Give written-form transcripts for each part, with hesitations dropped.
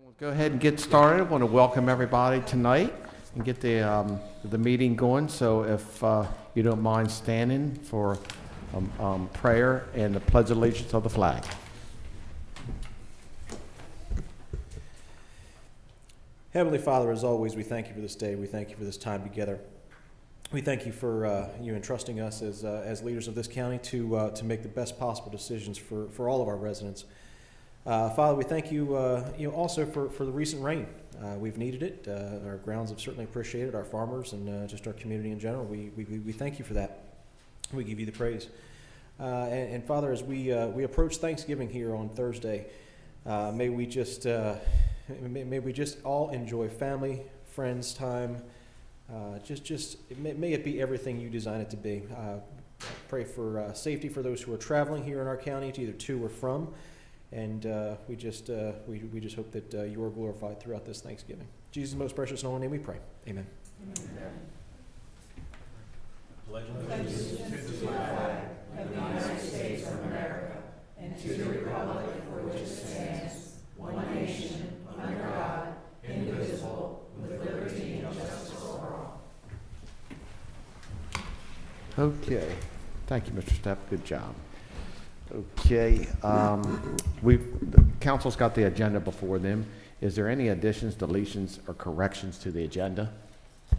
We'll go ahead and get started. I want to welcome everybody tonight and get the meeting going. So if you don't mind standing for prayer and the Pledge of Allegiance of the flag. Heavenly Father, as always, we thank you for this day. We thank you for this time together. We thank you for you entrusting us as leaders of this county to make the best possible decisions for all of our residents. Father, we thank you, also for the recent rain. We've needed it. Our grounds have certainly appreciated, our farmers and just our community in general. We thank you for that. We give you the praise. And Father, as we approach Thanksgiving here on Thursday, may we just all enjoy family, friends time. May it be everything you design it to be. Pray for safety for those who are traveling here in our county, either to or from. And we just hope that you are glorified throughout this Thanksgiving. Jesus' most precious and holy name we pray. Amen. Amen. Pledge allegiance to the flag of the United States of America and to the republic for which it stands, one nation, under God, indivisible, with liberty and justice for all. Okay. Thank you, Mr. Stepp. Good job. Okay. The council's got the agenda before them. Is there any additions, deletions, or corrections to the agenda?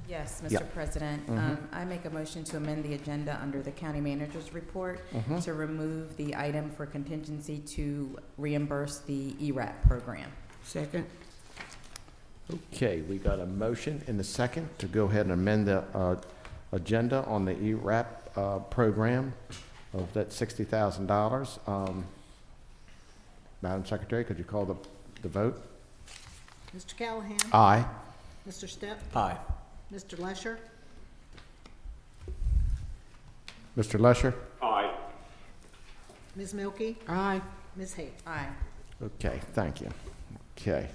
Yes, Mr. Yep. President. I make a motion to amend the agenda under the county manager's report to remove the item for contingency to reimburse the ERAP program. Second. Okay, we got a motion in the second to go ahead and amend the agenda on the ERAP program of that $60,000. Madam Secretary, could you call the vote? Mr. Callahan? Aye. Mr. Stepp? Aye. Mr. Lesher? Mr. Lesher? Aye. Ms. Milkey? Aye. Ms. Hay? Aye. Okay, thank you. Okay.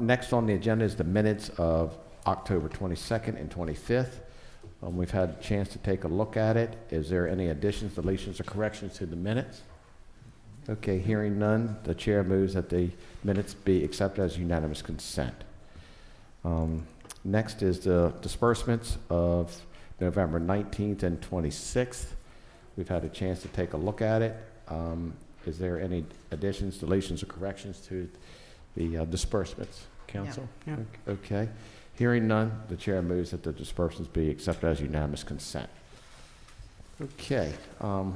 Next on the agenda is the minutes of October 22nd and 25th. We've had a chance to take a look at it. Is there any additions, deletions, or corrections to the minutes? Okay, hearing none, the chair moves that the minutes be accepted as unanimous consent. Next is the disbursements of November 19th and 26th. We've had a chance to take a look at it. Is there any additions, deletions, or corrections to the disbursements, council? No. Okay. Hearing none, the chair moves that the disbursements be accepted as unanimous consent. Okay.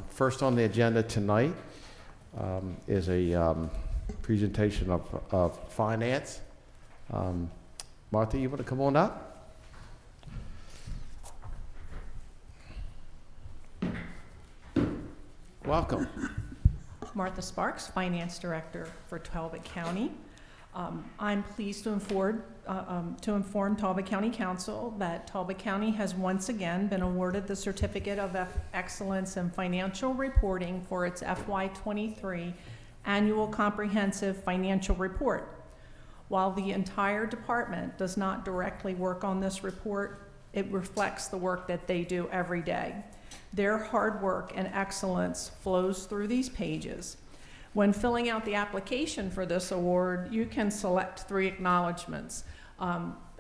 First on the agenda tonight is a presentation of finance. Martha, you want to come on up? Welcome. Martha Sparks, Finance Director for Talbot County. I'm pleased to inform Talbot County Council that Talbot County has once again been awarded the Certificate of Excellence in Financial Reporting for its FY23 Annual Comprehensive Financial Report. While the entire department does not directly work on this report, it reflects the work that they do every day. Their hard work and excellence flows through these pages. When filling out the application for this award, you can select 3 acknowledgments.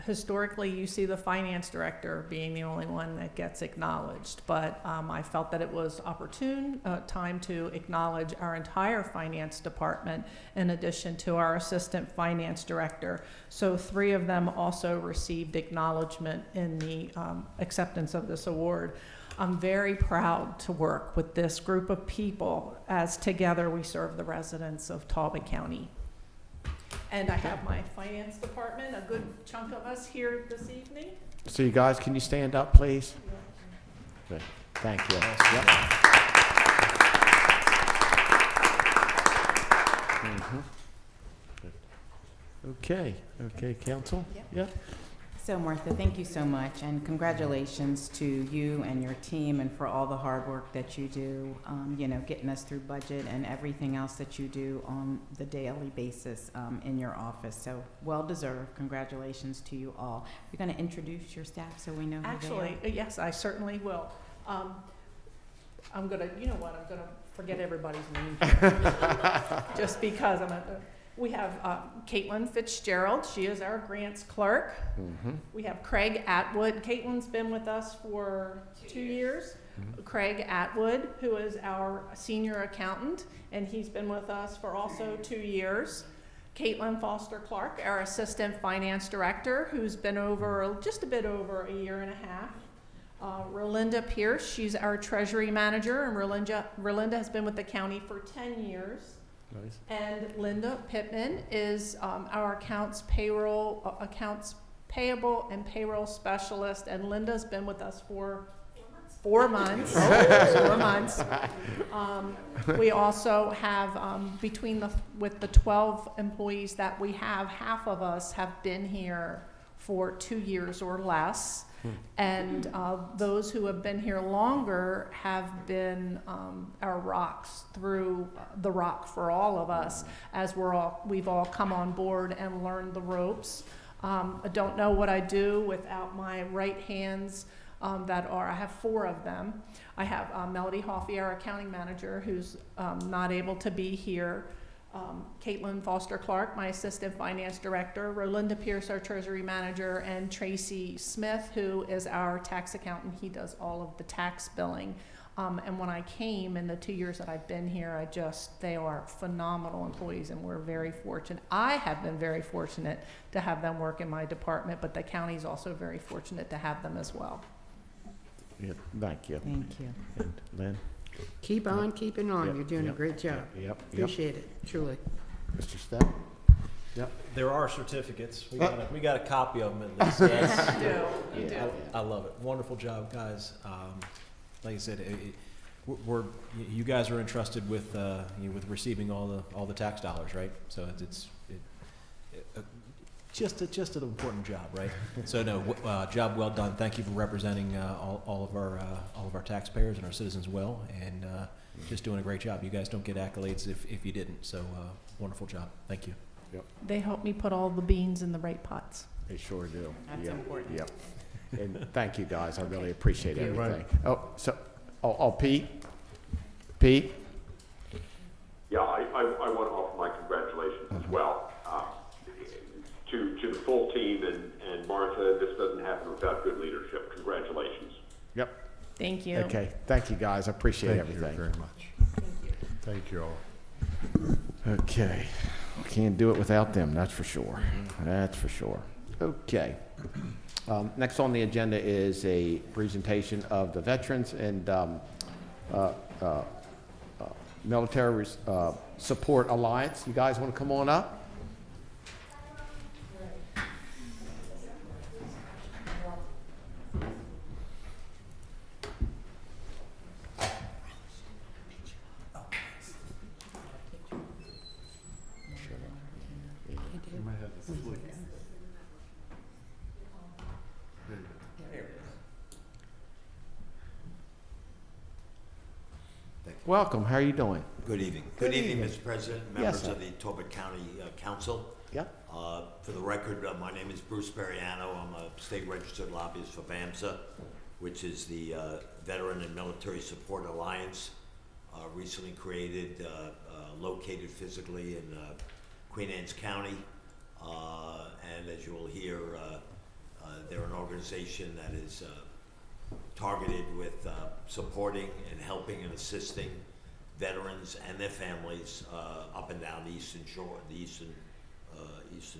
Historically, you see the finance director being the only one that gets acknowledged, but I felt that it was opportune time to acknowledge our entire finance department in addition to our assistant finance director. So 3 of them also received acknowledgement in the acceptance of this award. I'm very proud to work with this group of people as together we serve the residents of Talbot County. And I have my finance department, a good chunk of us here this evening. So you guys, can you stand up, please? Good. Thank you. Yep. Okay. Okay, council? Yep. So Martha, thank you so much, and congratulations to you and your team and for all the hard work that you do, getting us through budget and everything else that you do on the daily basis in your office. So well deserved. Congratulations to you all. You're going to introduce your staff so we know who they are? Actually, yes, I certainly will. I'm going to forget everybody's name. Just because we have Kaitlin Fitzgerald. She is our grants clerk. We have Craig Atwood. Caitlin's been with us for 2 years. Craig Atwood, who is our senior accountant, and he's been with us for also 2 years. Kaitlin Foster Clarke, our assistant finance director, who's been over just a bit over a year and a half. Rolinda Pierce, she's our treasury manager, and Rolinda has been with the county for 10 years. Nice. And Linda Pittman is our accounts payable and payroll specialist, and Linda's been with us for 4 months. 4 months. We also have with the 12 employees that we have, half of us have been here for 2 years or less. And those who have been here longer have been our rocks through the rock for all of us, as we've all come on board and learned the ropes. I don't know what I do without my right hands I have 4 of them. I have Melody Hoffey, our accounting manager, who's not able to be here. Kaitlin Foster Clarke, my assistant finance director, Rolinda Pierce, our treasury manager, and Tracy Smith, who is our tax accountant. He does all of the tax billing. And when I came in the 2 years that I've been here, they are phenomenal employees, and we're very fortunate. I have been very fortunate to have them work in my department, but the county's also very fortunate to have them as well. Yeah, thank you. Thank you. And Lynn? Keep on keeping on. Yep, You're doing a yep, great job. Yep. Appreciate it, truly. Mr. Stepp? Yep. There are certificates. We got a copy of them at least. That's- You do. I love it. Wonderful job, guys. Like I said, you guys are entrusted with receiving all the tax dollars, right? So it's just an important job, right? So no, job well done. Thank you for representing all of our taxpayers and our citizens well, and just doing a great job. You guys don't get accolades if you didn't. So wonderful job. Thank you. They help me put all the beans in the right pots. They sure do. That's Yep, important. Yep. And thank you, guys. I really appreciate Thank you. everything. Pete? Pete? Yeah, I want to offer my congratulations as well to the full team, and Martha, this doesn't happen without good leadership. Congratulations. Yep. Thank you. Okay. Thank you, guys. I appreciate everything. Thank you very much. Thank you all. Okay. Can't do it without them, that's for sure. That's for sure. Okay. Next on the agenda is a presentation of the Veterans and Military Support Alliance. You guys want to come on up? Welcome. How are you doing? Good evening. Good evening, Mr. President, Yes, members sir. of the Talbot County Council. Yeah. For the record, my name is Bruce Bereano. I'm a state registered lobbyist for VAMSA, which is the Veteran and Military Support Alliance, recently created, located physically in Queen Anne's County. And as you will hear, they're an organization that is targeted with supporting and helping and assisting veterans and their families up and down the Eastern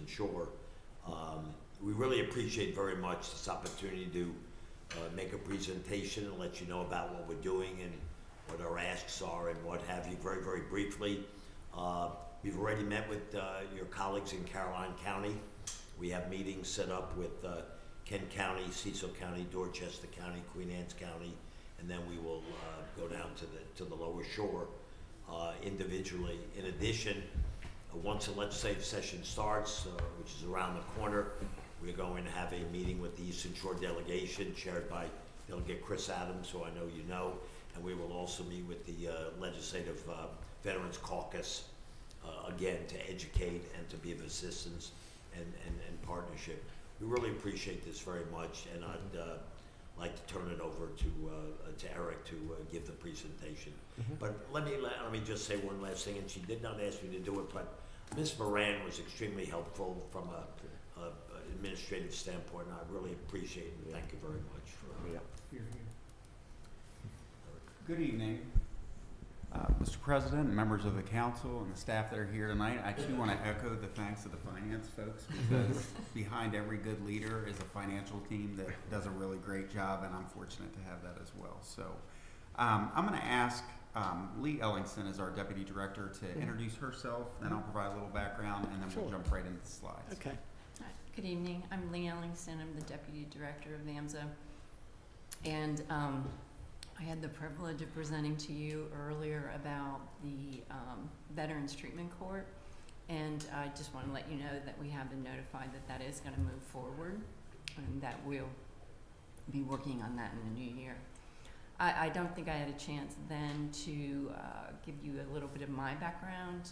Shore. We really appreciate very much this opportunity to make a presentation and let you know about what we're doing and what our asks are and what have you. Very, very briefly, we've already met with your colleagues in Caroline County. We have meetings set up with Kent County, Cecil County, Dorchester County, Queen Anne's County, and then we will go down to the lower shore individually. In addition, once the legislative session starts, which is around the corner, we're going to have a meeting with the Eastern Shore delegation chaired by Delegate Chris Adams, who I know you know, and we will also meet with the Legislative Veterans Caucus, again, to educate and to be of assistance and partnership. We really appreciate this very much, and I'd like to turn it over to Eric to give the presentation. But let me just say one last thing, and she did not ask me to do it, but Ms. Moran was extremely helpful from a administrative standpoint, and I really appreciate it. Thank you very much. Good evening, Mr. President, and members of the council, and the staff that are here tonight. I too want to echo the thanks of the finance folks, because behind every good leader is a financial team that does a really great job, and I'm fortunate to have that as well. So I'm going to ask Lee Ellingson, as our Deputy Director, to introduce herself, then I'll provide a little background, and then we'll jump right into the slides. Okay. Hi, good evening. I'm Lee Ellingson. I'm the Deputy Director of VAMSA. And I had the privilege of presenting to you earlier about the Veterans Treatment Court. And I just want to let you know that we have been notified that that is going to move forward and that we'll be working on that in the new year. I don't think I had a chance then to give you a little bit of my background.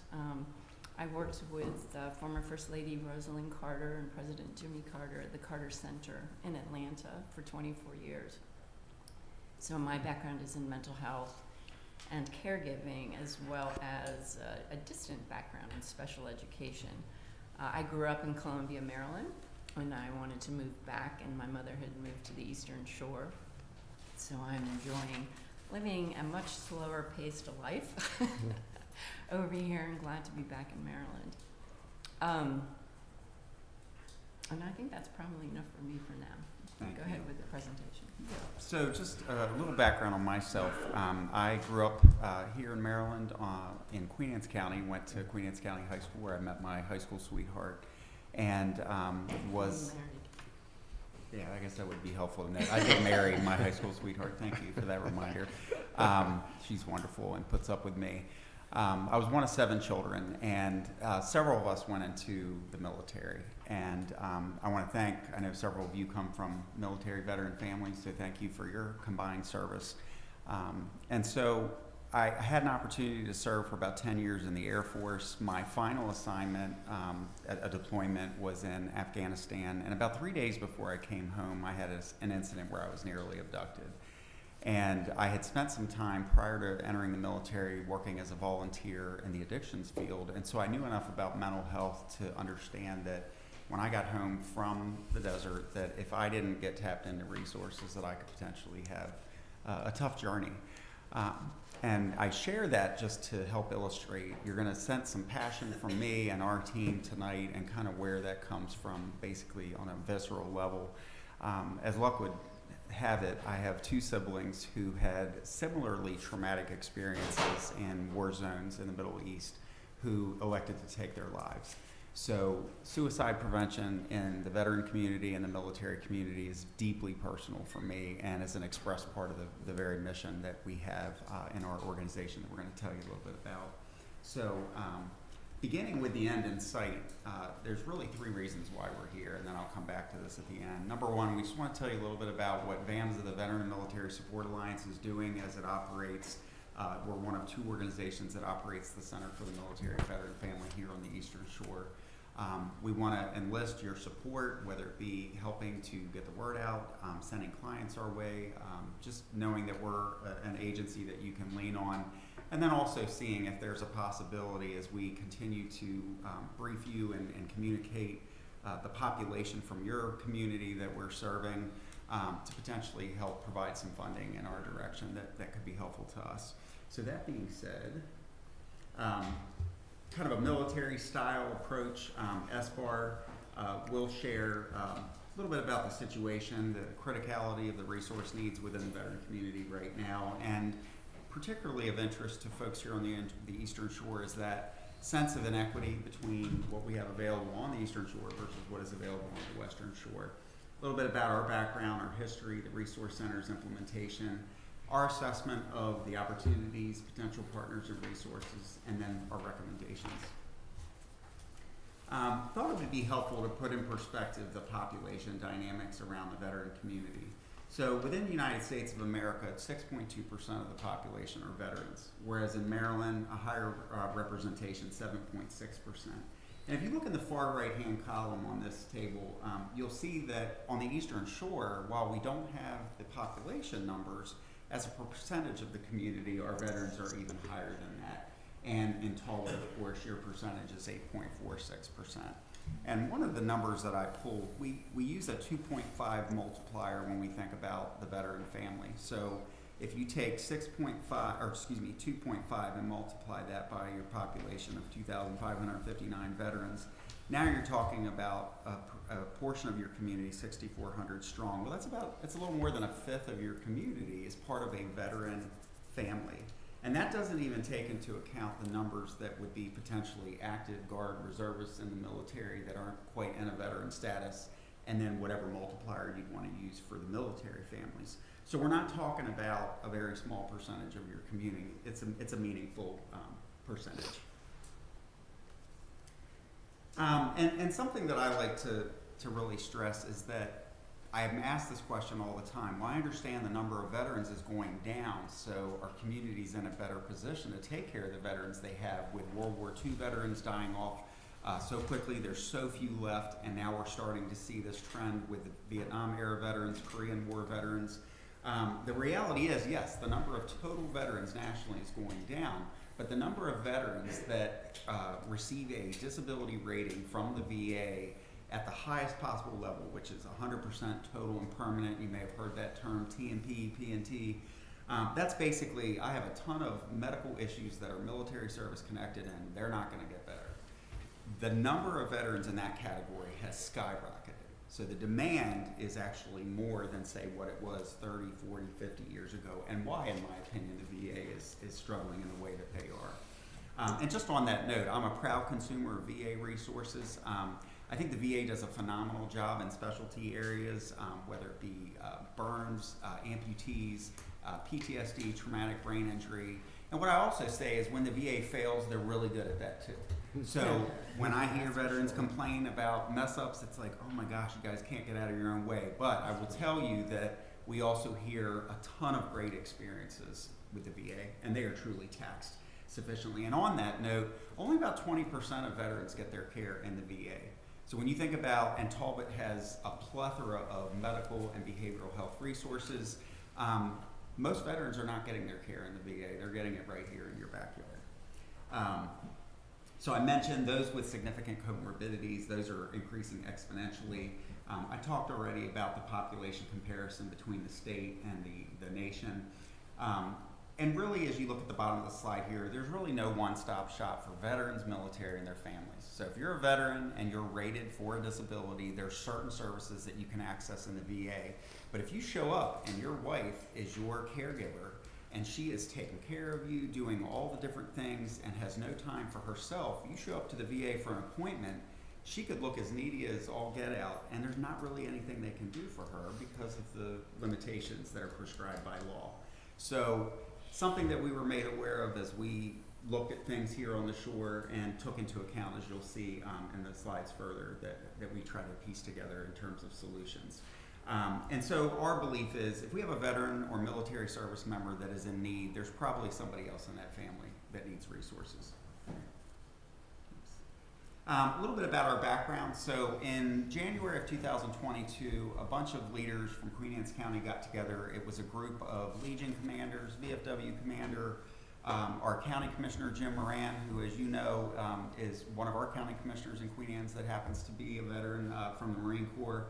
I worked with former First Lady Rosalind Carter and President Jimmy Carter at the Carter Center in Atlanta for 24 years. So my background is in mental health and caregiving, as well as a distant background in special education. I grew up in Columbia, Maryland, and I wanted to move back, and my mother had moved to the Eastern Shore. So I'm enjoying living a much slower paced life over here, and glad to be back in Maryland. And I think that's probably enough for me for now. Go ahead with the presentation. So just a little background on myself. I grew up here in Maryland in Queen Anne's County, went to Queen Anne's County High School where I met my high school sweetheart, and was... Yeah, I guess that would be helpful to know. I did marry my high school sweetheart. Thank you for that reminder. She's wonderful and puts up with me. I was one of 7 children, and several of us went into the military. And I want to thank, I know several of you come from military veteran families, so thank you for your combined service. And so I had an opportunity to serve for about 10 years in the Air Force. My final assignment, a deployment, was in Afghanistan. And about 3 days before I came home, I had an incident where I was nearly abducted. And I had spent some time prior to entering the military working as a volunteer in the addictions field. And so I knew enough about mental health to understand that when I got home from the desert, that if I didn't get tapped into resources, that I could potentially have a tough journey. And I share that just to help illustrate. You're going to sense some passion from me and our team tonight, and kind of where that comes from, basically on a visceral level. As luck would have it, I have 2 siblings who had similarly traumatic experiences in war zones in the Middle East who elected to take their lives. So suicide prevention in the veteran community and the military community is deeply personal for me, and is an express part of the very mission that we have in our organization that we're going to tell you a little bit about. So beginning with the end in sight, there's really 3 reasons why we're here, and then I'll come back to this at the end. Number 1, we just want to tell you a little bit about what VAMSA, the Veteran and Military Support Alliance, is doing as it operates. We're one of 2 organizations that operates the Center for the Military Veteran Family here on the Eastern Shore. We want to enlist your support, whether it be helping to get the word out, sending clients our way, just knowing that we're an agency that you can lean on, and then also seeing if there's a possibility as we continue to brief you and communicate the population from your community that we're serving to potentially help provide some funding in our direction that could be helpful to us. So that being said, kind of a military style approach. SBAR will share a little bit about the situation, the criticality of the resource needs within the veteran community right now, and particularly of interest to folks here on the Eastern Shore is that sense of inequity between what we have available on the Eastern Shore versus what is available on the Western Shore. A little bit about our background, our history, the Resource Center's implementation, our assessment of the opportunities, potential partners, and resources, and then our recommendations. Thought it would be helpful to put in perspective the population dynamics around the veteran community. So within the United States of America, 6.2% of the population are veterans, whereas in Maryland, a higher representation, 7.6%. And if you look in the far right-hand column on this table, you'll see that on the Eastern Shore, while we don't have the population numbers, as a percentage of the community, our veterans are even higher than that. And in Talbot, of course, your percentage is 8.46%. And one of the numbers that I pulled, we use a 2.5 multiplier when we think about the veteran family. So if you take 2.5 and multiply that by your population of 2,559 veterans, now you're talking about a portion of your community, 6,400 strong. Well, it's a little more than a fifth of your community is part of a veteran family. And that doesn't even take into account the numbers that would be potentially active guard reservists in the military that aren't quite in a veteran status, and then whatever multiplier you'd want to use for the military families. So we're not talking about a very small percentage of your community. It's a meaningful percentage. And something that I like to really stress is that I am asked this question all the time. Well, I understand the number of veterans is going down, so our community's in a better position to take care of the veterans they have, with World War II veterans dying off so quickly. There's so few left, and now we're starting to see this trend with the Vietnam era veterans, Korean War veterans. The reality is, yes, the number of total veterans nationally is going down, but the number of veterans that receive a disability rating from the VA at the highest possible level, which is 100% total and permanent. You may have heard that term, T&P, P&T. That's basically, I have a ton of medical issues that are military service connected, and they're not going to get better. The number of veterans in that category has skyrocketed. So the demand is actually more than, say, what it was 30, 40, 50 years ago, and why, in my opinion, the VA is struggling in the way that they are. And just on that note, I'm a proud consumer of VA resources. I think the VA does a phenomenal job in specialty areas, whether it be burns, amputees, PTSD, traumatic brain injury. And what I also say is when the VA fails, they're really good at that too. So when I hear veterans complain about mess ups, it's like, oh my gosh, you guys can't get out of your own way. But I will tell you that we also hear a ton of great experiences with the VA, and they are truly taxed sufficiently. And on that note, only about 20% of veterans get their care in the VA. So when you think about, and Talbot has a plethora of medical and behavioral health resources, most veterans are not getting their care in the VA. They're getting it right here in your backyard. So I mentioned those with significant comorbidities, those are increasing exponentially. I talked already about the population comparison between the state and the nation. And really, as you look at the bottom of the slide here, there's really no one-stop shop for veterans, military, and their families. So if you're a veteran and you're rated for a disability, there's certain services that you can access in the VA. But if you show up and your wife is your caregiver and she is taking care of you, doing all the different things, and has no time for herself, you show up to the VA for an appointment, she could look as needy as all get out, and there's not really anything they can do for her because of the limitations that are prescribed by law. So something that we were made aware of as we looked at things here on the shore and took into account, as you'll see in the slides further, that we try to piece together in terms of solutions. And so our belief is if we have a veteran or military service member that is in need, there's probably somebody else in that family that needs resources. A little bit about our background. So in January of 2022, a bunch of leaders from Queen Anne's County got together. It was a group of Legion commanders, VFW commander, our county commissioner, Jim Moran, who, as you know, is one of our county commissioners in Queen Anne's that happens to be a veteran from the Marine Corps.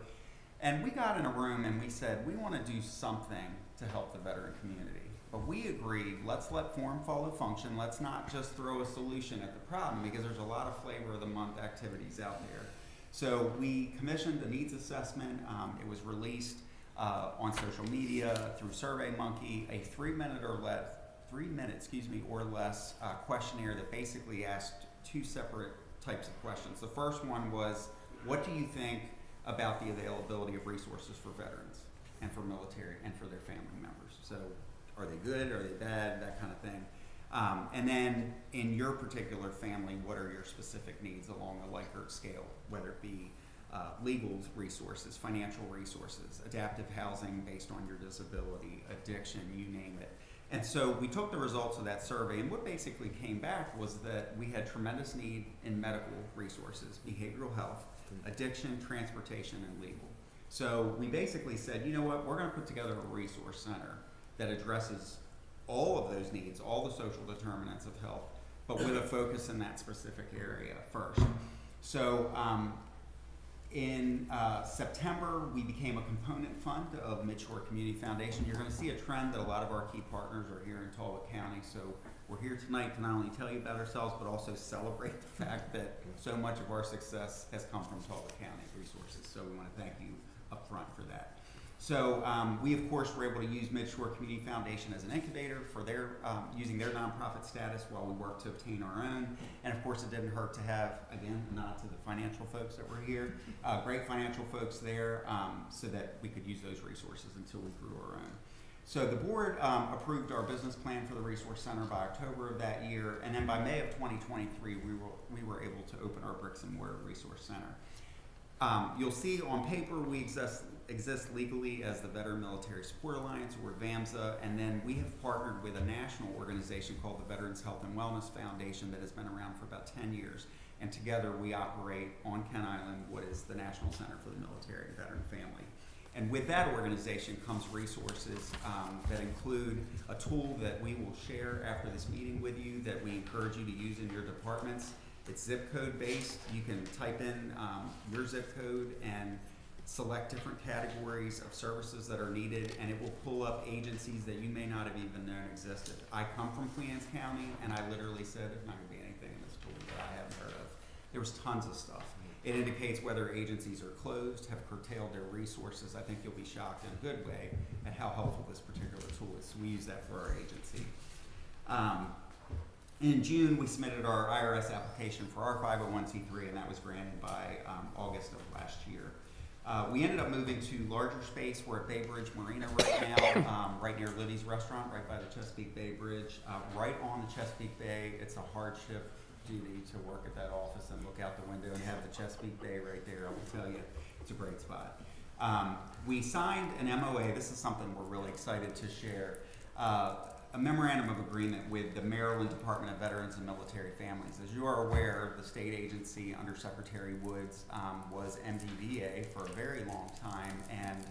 And we got in a room and we said, we want to do something to help the veteran community. But we agreed, let's let form follow function. Let's not just throw a solution at the problem, because there's a lot of flavor of the month activities out there. So we commissioned a needs assessment. It was released on social media through SurveyMonkey, a 3 minute or less questionnaire that basically asked two separate types of questions. The first one was, what do you think about the availability of resources for veterans and for military and for their family members? So are they good, are they bad, that kind of thing. And then in your particular family, what are your specific needs along a Likert scale, whether it be legal resources, financial resources, adaptive housing based on your disability, addiction, you name it. And so we took the results of that survey, and what basically came back was that we had tremendous need in medical resources, behavioral health, addiction, transportation, and legal. So we basically said, you know what, we're going to put together a resource center that addresses all of those needs, all the social determinants of health, but with a focus in that specific area first. So in September, we became a component fund of Midshore Community Foundation. You're going to see a trend that a lot of our key partners are here in Talbot County. So we're here tonight to not only tell you about ourselves, but also celebrate the fact that so much of our success has come from Talbot County resources. So we want to thank you up front for that. So we, of course, were able to use Midshore Community Foundation as an incubator for their using their nonprofit status while we worked to obtain our own. And of course, it didn't hurt to have, again, a nod to the financial folks that were here, great financial folks there, so that we could use those resources until we grew our own. So the board approved our business plan for the Resource Center by October of that year, and then by May of 2023, we were able to open our bricks and mortar Resource Center. You'll see on paper we exist legally as the Veteran Military Support Alliance, or VAMSA, and then we have partnered with a national organization called the Veterans Health and Wellness Foundation that has been around for about 10 years. And together we operate on Kent Island what is the National Center for the Military and Veteran Family. And with that organization comes resources that include a tool that we will share after this meeting with you that we encourage you to use in your departments. It's zip code based. You can type in your zip code and select different categories of services that are needed, and it will pull up agencies that you may not have even known existed. I come from Queen Anne's County, and I literally said there's not going to be anything in this tool that I haven't heard of. There was tons of stuff. It indicates whether agencies are closed, have curtailed their resources. I think you'll be shocked in a good way at how helpful this particular tool is. So we use that for our agency. In June, we submitted our IRS application for our 501c3, and that was granted by August of last year. We ended up moving to larger space. We're at Bay Bridge Marina right now, right near Libby's Restaurant, right by the Chesapeake Bay Bridge, right on the Chesapeake Bay. It's a hardship duty to work at that office and look out the window and have the Chesapeake Bay right there. I will tell you, it's a great spot. We signed an MOA. This is something we're really excited to share. A memorandum of agreement with the Maryland Department of Veterans and Military Families. As you are aware, the state agency under Secretary Woods was MDVA for a very long time, and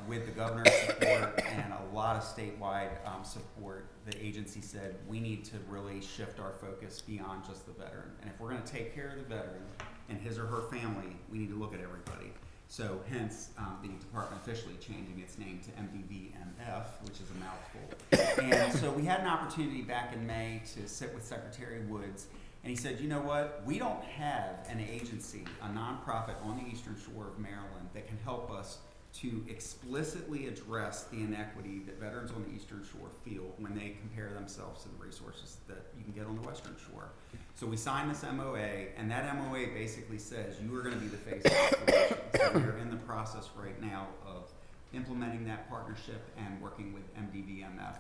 with the governor's support and a lot of statewide support, the agency said we need to really shift our focus beyond just the veteran. And if we're going to take care of the veteran and his or her family, we need to look at everybody. So hence the department officially changing its name to MDVMF, which is a mouthful. And so we had an opportunity back in May to sit with Secretary Woods, and he said, you know what, we don't have an agency, a nonprofit on the Eastern Shore of Maryland that can help us to explicitly address the inequity that veterans on the Eastern Shore feel when they compare themselves to the resources that you can get on the Western Shore. So we signed this MOA, and that MOA basically says you are going to be the face of the solution. So we're in the process right now of implementing that partnership and working with MDVMF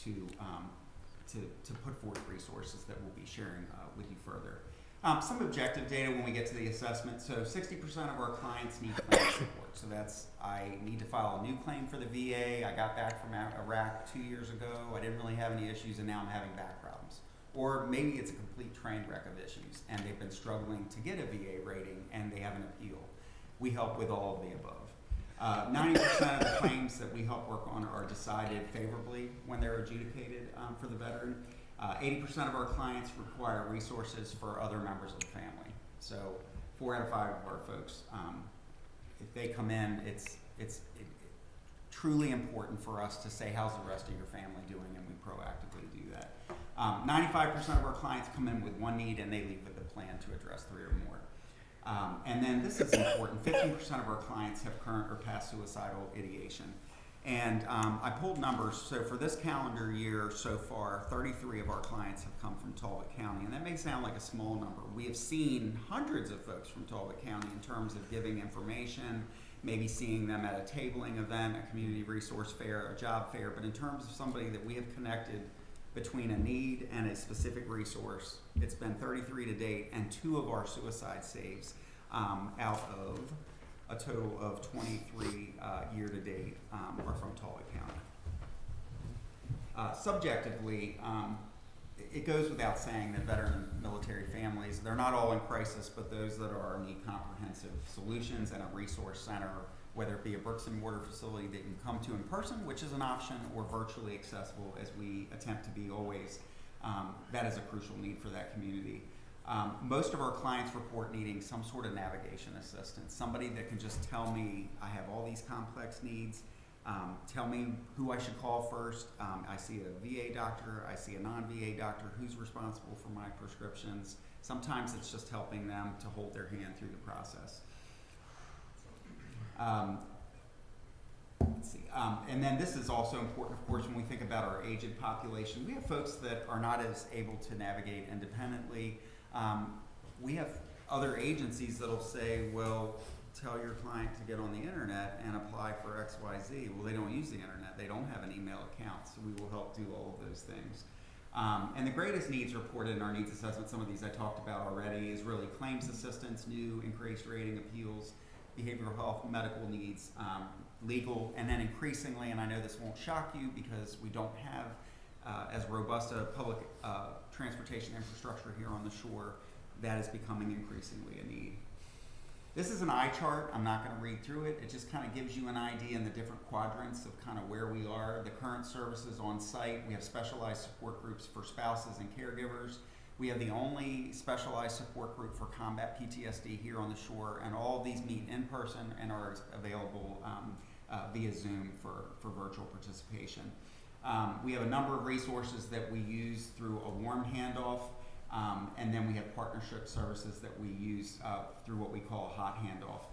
to put forth resources that we'll be sharing with you further. Some objective data when we get to the assessment. So 60% of our clients need claim support. So that's, I need to file a new claim for the VA. I got back from Iraq 2 years ago. I didn't really have any issues, and now I'm having back problems. Or maybe it's a complete train wreck of issues, and they've been struggling to get a VA rating, and they have an appeal. We help with all of the above. 90% of the claims that we help work on are decided favorably when they're adjudicated for the veteran. 80% of our clients require resources for other members of the family. So 4 out of 5 of our folks, if they come in, it's truly important for us to say, how's the rest of your family doing, and we proactively do that. 95% of our clients come in with one need, and they leave with a plan to address 3 or more. And then this is important, 15% of our clients have current or past suicidal ideation. And I pulled numbers. So for this calendar year so far, 33 of our clients have come from Talbot County. And that may sound like a small number. We have seen hundreds of folks from Talbot County in terms of giving information, maybe seeing them at a tabling event, a community resource fair, a job fair. But in terms of somebody that we have connected between a need and a specific resource, it's been 33 to date, and 2 of our suicide saves out of a total of 23 year to date are from Talbot County. Subjectively, it goes without saying that veteran and military families, they're not all in crisis, but those that are need comprehensive solutions and a resource center, whether it be a bricks and mortar facility that you can come to in person, which is an option, or virtually accessible as we attempt to be always. That is a crucial need for that community. Most of our clients report needing some sort of navigation assistance, somebody that can just tell me I have all these complex needs, tell me who I should call first. I see a VA doctor, I see a non-VA doctor, who's responsible for my prescriptions. Sometimes it's just helping them to hold their hand through the process. Let's see. And then this is also important, of course, when we think about our aged population. We have folks that are not as able to navigate independently. We have other agencies that'll say, well, tell your client to get on the internet and apply for XYZ. Well, they don't use the internet. They don't have an email account, so we will help do all of those things. And the greatest needs reported in our needs assessment, some of these I talked about already, is really claims assistance, new increased rating appeals, behavioral health, medical needs, legal, and then increasingly, and I know this won't shock you because we don't have as robust a public transportation infrastructure here on the shore, that is becoming increasingly a need. This is an eye chart. I'm not going to read through it. It just kind of gives you an idea in the different quadrants of kind of where we are. The current services on site, we have specialized support groups for spouses and caregivers. We have the only specialized support group for combat PTSD here on the shore, and all of these meet in person and are available via Zoom for virtual participation. We have a number of resources that we use through a warm handoff, and then we have partnership services that we use through what we call a hot handoff.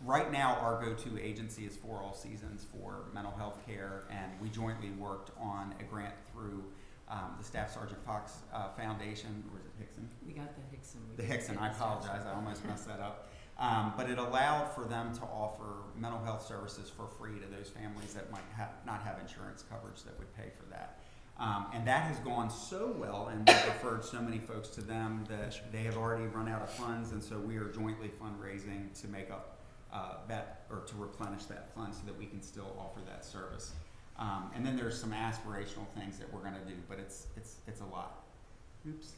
Right now, our go-to agency is For All Seasons for mental health care, and we jointly worked on a grant through the Staff Sergeant Fox Foundation, or is it Hickson? We got the Hickson. The Hickson, I apologize, I almost messed that up. But it allowed for them to offer mental health services for free to those families that might not have insurance coverage that would pay for that. And that has gone so well, and we've referred so many folks to them that they have already run out of funds, and so we are jointly fundraising to make up that, or to replenish that fund so that we can still offer that service. And then there's some aspirational things that we're going to do, but it's a lot. Oops.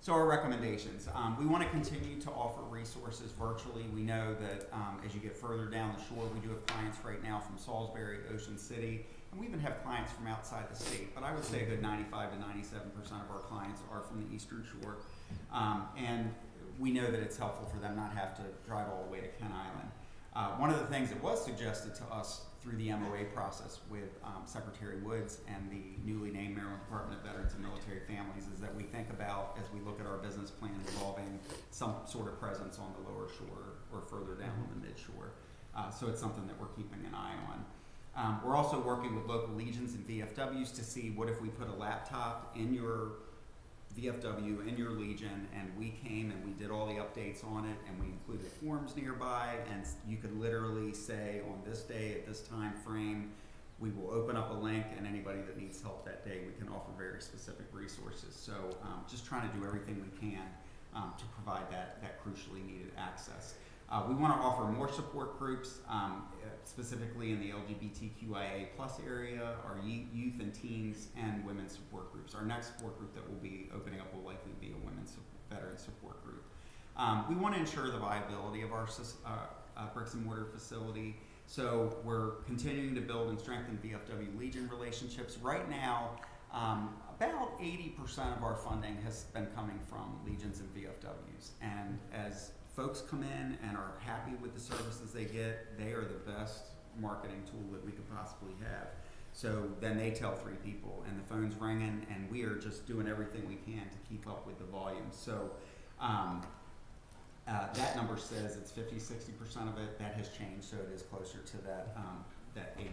So our recommendations. We want to continue to offer resources virtually. We know that as you get further down the shore, we do have clients right now from Salisbury, Ocean City, and we even have clients from outside the state. But I would say a good 95 to 97% of our clients are from the Eastern Shore. And we know that it's helpful for them not have to drive all the way to Kent Island. One of the things that was suggested to us through the MOA process with Secretary Woods and the newly named Maryland Department of Veterans and Military Families is that we think about, as we look at our business plan, involving some sort of presence on the lower shore or further down on the mid-shore. So it's something that we're keeping an eye on. We're also working with local legions and VFWs to see what if we put a laptop in your VFW, in your legion, and we came and we did all the updates on it, and we included forms nearby, and you could literally say, on this day at this time frame, we will open up a link, and anybody that needs help that day, we can offer very specific resources. So just trying to do everything we can to provide that crucially needed access. We want to offer more support groups, specifically in the LGBTQIA+ area, our youth and teens, and women's support groups. Our next support group that we'll be opening up will likely be a women's veteran support group. We want to ensure the viability of our bricks and mortar facility, so we're continuing to build and strengthen VFW Legion relationships. Right now, about 80% of our funding has been coming from Legions and VFWs, and as folks come in and are happy with the services they get, they are the best marketing tool that we could possibly have. So then they tell 3 people, and the phone's ringing, and we are just doing everything we can to keep up with the volume. So that number says it's 50-60% of it. That has changed, so it is closer to that 80%,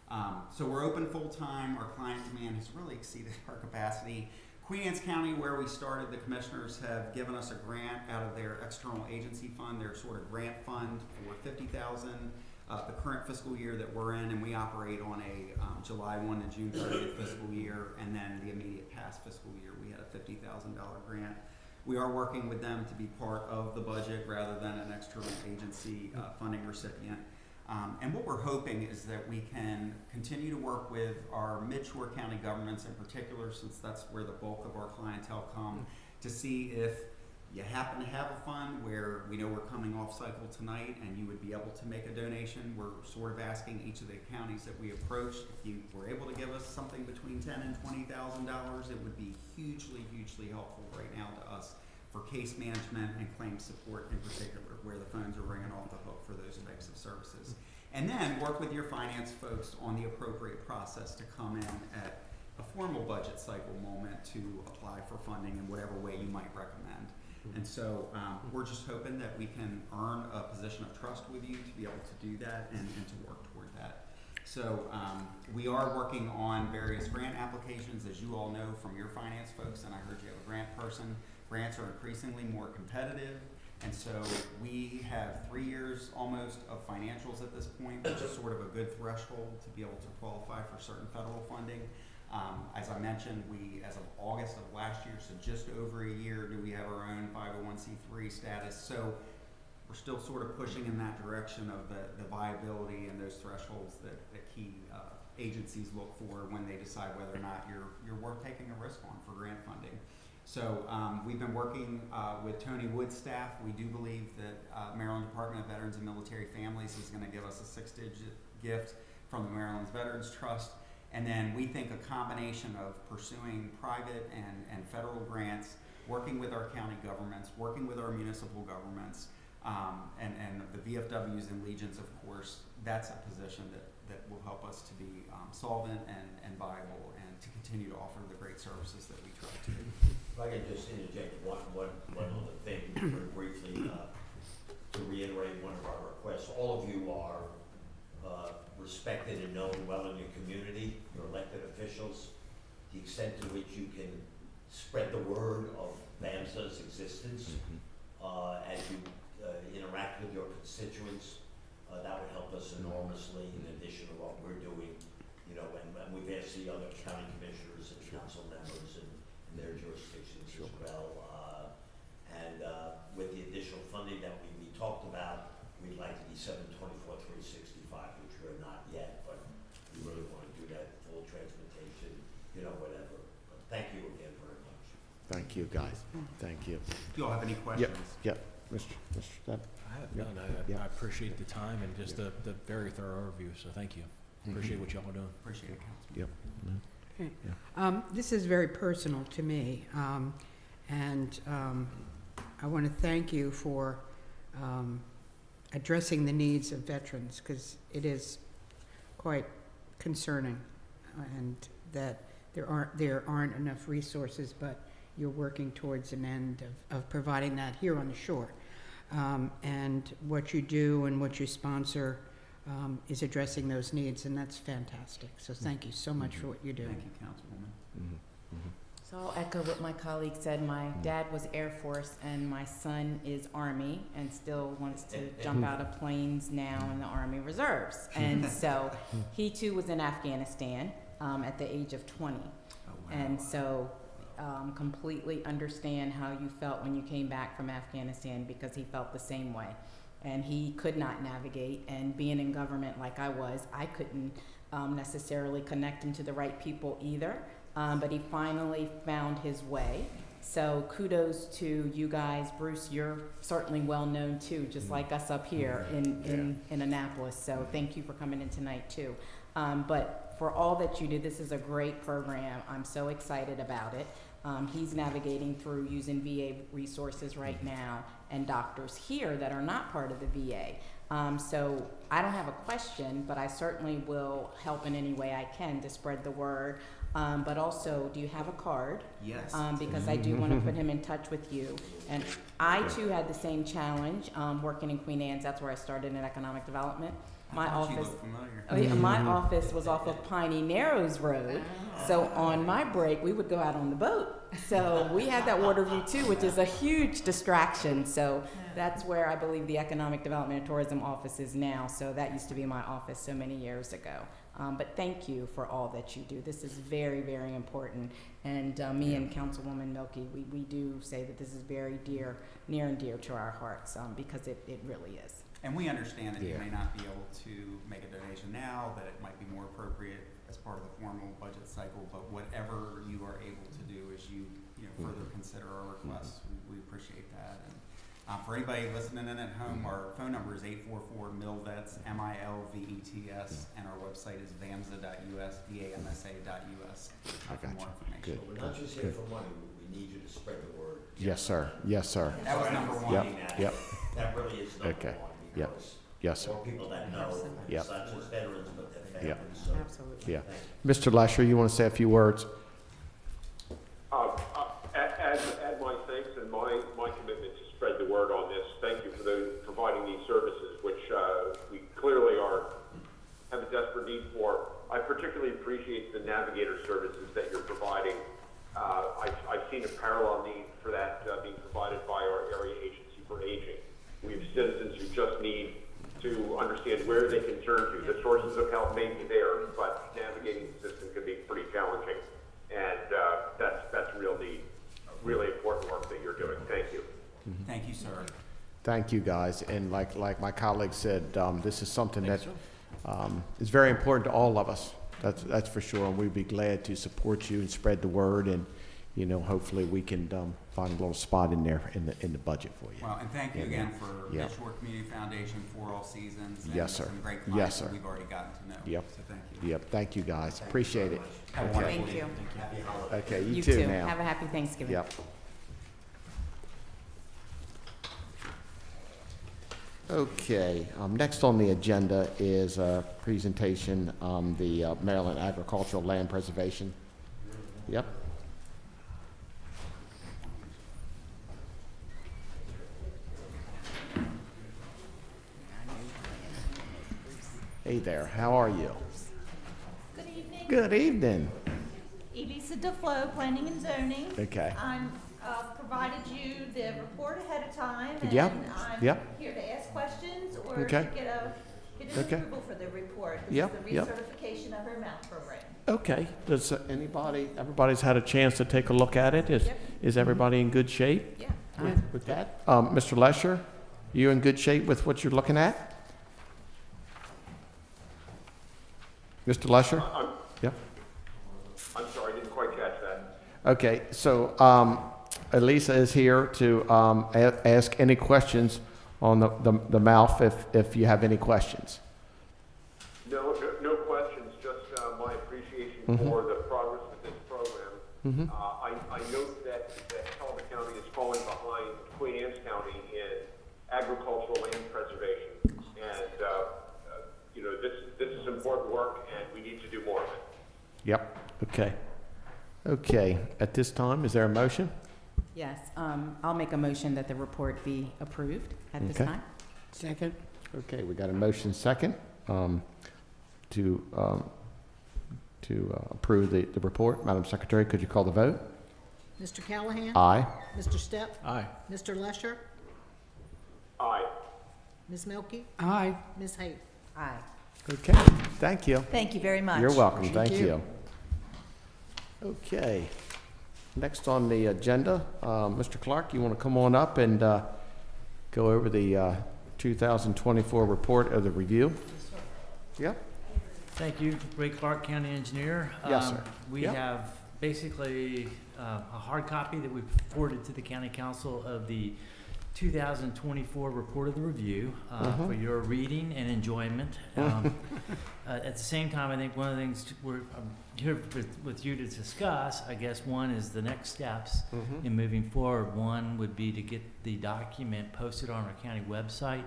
70-80%. So we're open full time. Our client demand has really exceeded our capacity. Queen Anne's County, where we started, the commissioners have given us a grant out of their external agency fund, their sort of grant fund, for $50,000 the current fiscal year that we're in, and we operate on a July 1 to June 30th fiscal year, and then the immediate past fiscal year we had a $50,000 grant. We are working with them to be part of the budget rather than an external agency funding recipient. And what we're hoping is that we can continue to work with our mid-shore county governments in particular, since that's where the bulk of our clientele come, to see if you happen to have a fund where we know we're coming off cycle tonight and you would be able to make a donation. We're sort of asking each of the counties that we approach, if you were able to give us something between $10,000 and $20,000, it would be hugely, hugely helpful right now to us for case management and claim support in particular, where the phones are ringing off the hook for those types of services. And then work with your finance folks on the appropriate process to come in at a formal budget cycle moment to apply for funding in whatever way you might recommend. And so we're just hoping that we can earn a position of trust with you to be able to do that and to work toward that. So we are working on various grant applications, as you all know from your finance folks, and I heard you have a grant person. Grants are increasingly more competitive, and so we have 3 years almost of financials at this point, which is sort of a good threshold to be able to qualify for certain federal funding. As I mentioned, we, as of August of last year, so just over a year, do we have our own 501c3 status. So we're still sort of pushing in that direction of the viability and those thresholds that key agencies look for when they decide whether or not you're worth taking a risk on for grant funding. So we've been working with Tony Wood's staff. We do believe that Maryland Department of Veterans and Military Families is going to give us a 6-digit gift from the Maryland's Veterans Trust. And then we think a combination of pursuing private and federal grants, working with our county governments, working with our municipal governments, and the VFWs and Legions, of course, that's a position that will help us to be solvent and viable and to continue to offer the great services that we try to. If I could just interject one other thing very briefly to reiterate one of our requests. All of you are respected and known well in your community, your elected officials. The extent to which you can spread the word of VAMSA's existence as you interact with your constituents, that would help us enormously in addition to what we're doing. You know, and we've asked the other county commissioners and council members in their jurisdictions as well. With the additional funding that we talked about, we'd like to be 724, 365, which we're not yet, but we really want to do that full transportation, you know, whatever. But thank you again very much. Thank you, guys. Thank you. Do you all have any questions? Yep. Mr. Stepp? I have none. I appreciate the time and just the very thorough overview, so thank you. Appreciate what y'all are doing. Appreciate it, Councilman. Yep. Okay. This is very personal to me, and I want to thank you for addressing the needs of veterans, because it is quite concerning, and that there aren't enough resources, but you're working towards an end of providing that here on the shore. And what you do and what you sponsor is addressing those needs, and that's fantastic. So thank you so much for what you do. Thank you, Councilwoman. So I'll echo what my colleague said. My dad was Air Force and my son is Army and still wants to jump out of planes now in the Army Reserves. And so he too was in Afghanistan at the age of 20. Oh, wow. And so completely understand how you felt when you came back from Afghanistan, because he felt the same way. And he could not navigate, and being in government like I was, I couldn't necessarily connect him to the right people either. But he finally found his way. So kudos to you guys. Bruce, you're certainly well known too, just like us up here in Annapolis. So thank you for coming in tonight too. But for all that you do, this is a great program. I'm so excited about it. He's navigating through using VA resources right now and doctors here that are not part of the VA. So I don't have a question, but I certainly will help in any way I can to spread the word. But also, do you have a card? Yes. Because I do want to put him in touch with you. And I too had the same challenge working in Queen Anne's. That's where I started in economic development. My office, my office was off of Piney Narrows Road. So on my break, we would go out on the boat. So we had that water view too, which is a huge distraction. So that's where I believe the Economic Development and Tourism Office is now. So that used to be my office so many years ago. But thank you for all that you do. This is very, very important. And me and Councilwoman Milky, we do say that this is very near and dear to our hearts, because it really is. And we understand that you Yeah. may not be able to make a donation now, that it might be more appropriate as part of the formal budget cycle, but whatever you are able to do as you further consider our requests, we appreciate that. And for anybody listening in at home, our phone number is 844-MILVETS, MILVETS, and our website is VAMSA.us, VAMSA.us for more information. Good. We're not just here for money, we need you to spread the word. Yes, sir. Yes, sir. That was number one. Yep. That really is number Okay. one, Yep. because Yes, sir. more people that know, Yep. it's not just veterans, but their Yep. families, so. Absolutely. Yeah. Thank you. Mr. Lesher, you want to say a few words? Add my thanks and my commitment to spread the word on this. Thank you for providing these services, which we clearly have a desperate need for. I particularly appreciate the navigator services that you're providing. I've seen a parallel need for that being provided by our area agency for aging. We have citizens who just need to understand where they can turn to. The sources of help may be there, but navigating the system can be pretty challenging. And that's real need. Really important work that you're doing. Thank you. Thank you, sir. Thank you, guys. And like my colleague said, this is something that is very important to all of us. That's for sure. And we'd be glad to support you and spread the word. And hopefully we can find a little spot in there in the budget for you. Well, and thank you Yeah. again for Yeah. the Shore Community Foundation for all seasons. And Yes, sir. some great Yes, clients sir. that we've already gotten to know. Yep. So thank you. Yep. Thank you, guys. Appreciate it. Have a Okay. wonderful Thank you. evening. Happy holidays. Okay. You You too too. now. Have a happy Thanksgiving. Yep. Okay, next on the agenda is a presentation on the Maryland Agricultural Land Preservation. Yep. Hey there, how are you? Good evening. Good evening. Elisa Deflaux, Planning and Zoning. Okay. I'm provided you the report ahead of time, and Yep, I'm yep. here to ask questions or to Okay. get an Okay. approval for the report. This Yep, is the yep. recertification of our MALPF program. Okay, does everybody's had a chance to take a look at it? Yep. Is everybody in good shape Yeah. with that? Mr. Lesher, you in good shape with what you're looking at? Mr. Lesher? Yep. I'm sorry, I didn't quite catch that. Okay, so Elisa is here to ask any questions on the MALPF if you have any questions. No questions, just my appreciation Mhm. for the progress of this program. Mhm. I note that Talbot County is falling behind Queen Anne's County in agricultural land preservation. And, this is important work, and we need to do more of it. Yep, okay. Okay, at this time, is there a motion? Yes, I'll make a motion that the report be approved at this Okay. time. Second? Okay, we got a motion second to approve the report. Madam Secretary, could you call the vote? Mr. Callahan? Aye. Mr. Stepp? Aye. Mr. Lesher? Aye. Ms. Milky? Aye. Ms. Hayes? Aye. Okay, thank you. Thank you very much. You're welcome, thank you. you. Okay, next on the agenda, Mr. Clarke, you want to come on up and go over the 2024 report of the review? Yep. Thank you, Ray Clarke, County Engineer. Yes, sir. We Yep. have basically a hard copy that we've forwarded to the County Council of the 2024 report of the review for your reading and enjoyment. At the same time, I think one of the things I'm here with you to discuss, I guess one is the next steps in moving forward. One would be to get the document posted on our county website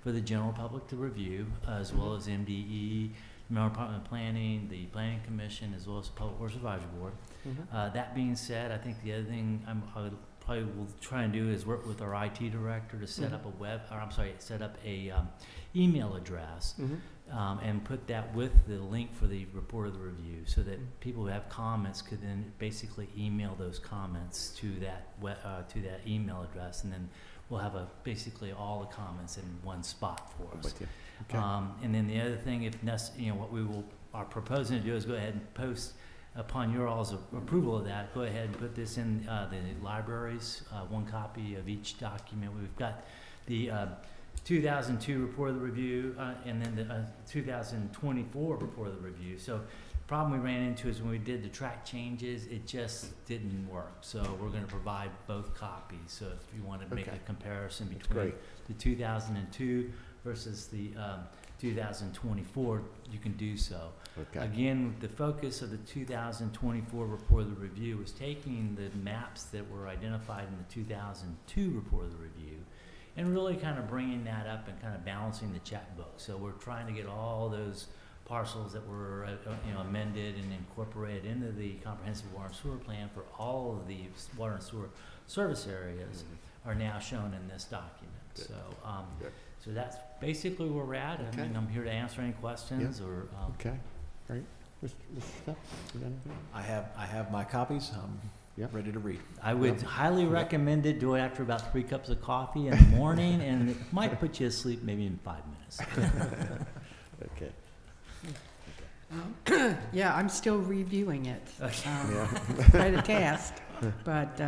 for the general public to review, as well as MDE, Maryland Department of Planning, the Planning Commission, as well as the Public Works Advisory Board. That being said, I think the other thing I would probably will try and do is work with our IT director to set up set up a email address and put that with the link for the report of the review, so that people who have comments could then basically email those comments to that email address, and then we'll have basically all the comments in one spot for us. With you. Okay. And then the other thing, if what we are proposing to do is go ahead and post upon your all's approval of that, go ahead and put this in the libraries, one copy of each document. We've got the 2002 report of the review, and then the 2024 report of the review. So the problem we ran into is when we did the track changes, it just didn't work. So we're going to provide both copies. So if you want to make a comparison between the 2002 versus the 2024, you can do so. Okay. Again, the focus of the 2024 report of the review was taking the maps that were identified in the 2002 report of the review and really kind of bringing that up and kind of balancing the checkbook. So we're trying to get all those parcels that were amended and incorporated into the comprehensive water and sewer plan for all of the water and sewer service areas are now shown in this document. Good. So Good. so that's basically where we're at. I mean, I'm here to answer any questions or Okay, great. Mr. Stepp, you got anything? I have my copies. I'm ready to read. I would highly recommend it. Do it after about 3 cups of coffee in the morning, and it might put you to sleep maybe in 5 minutes. Okay. Yeah, I'm still reviewing it. Yeah. Quite a task, but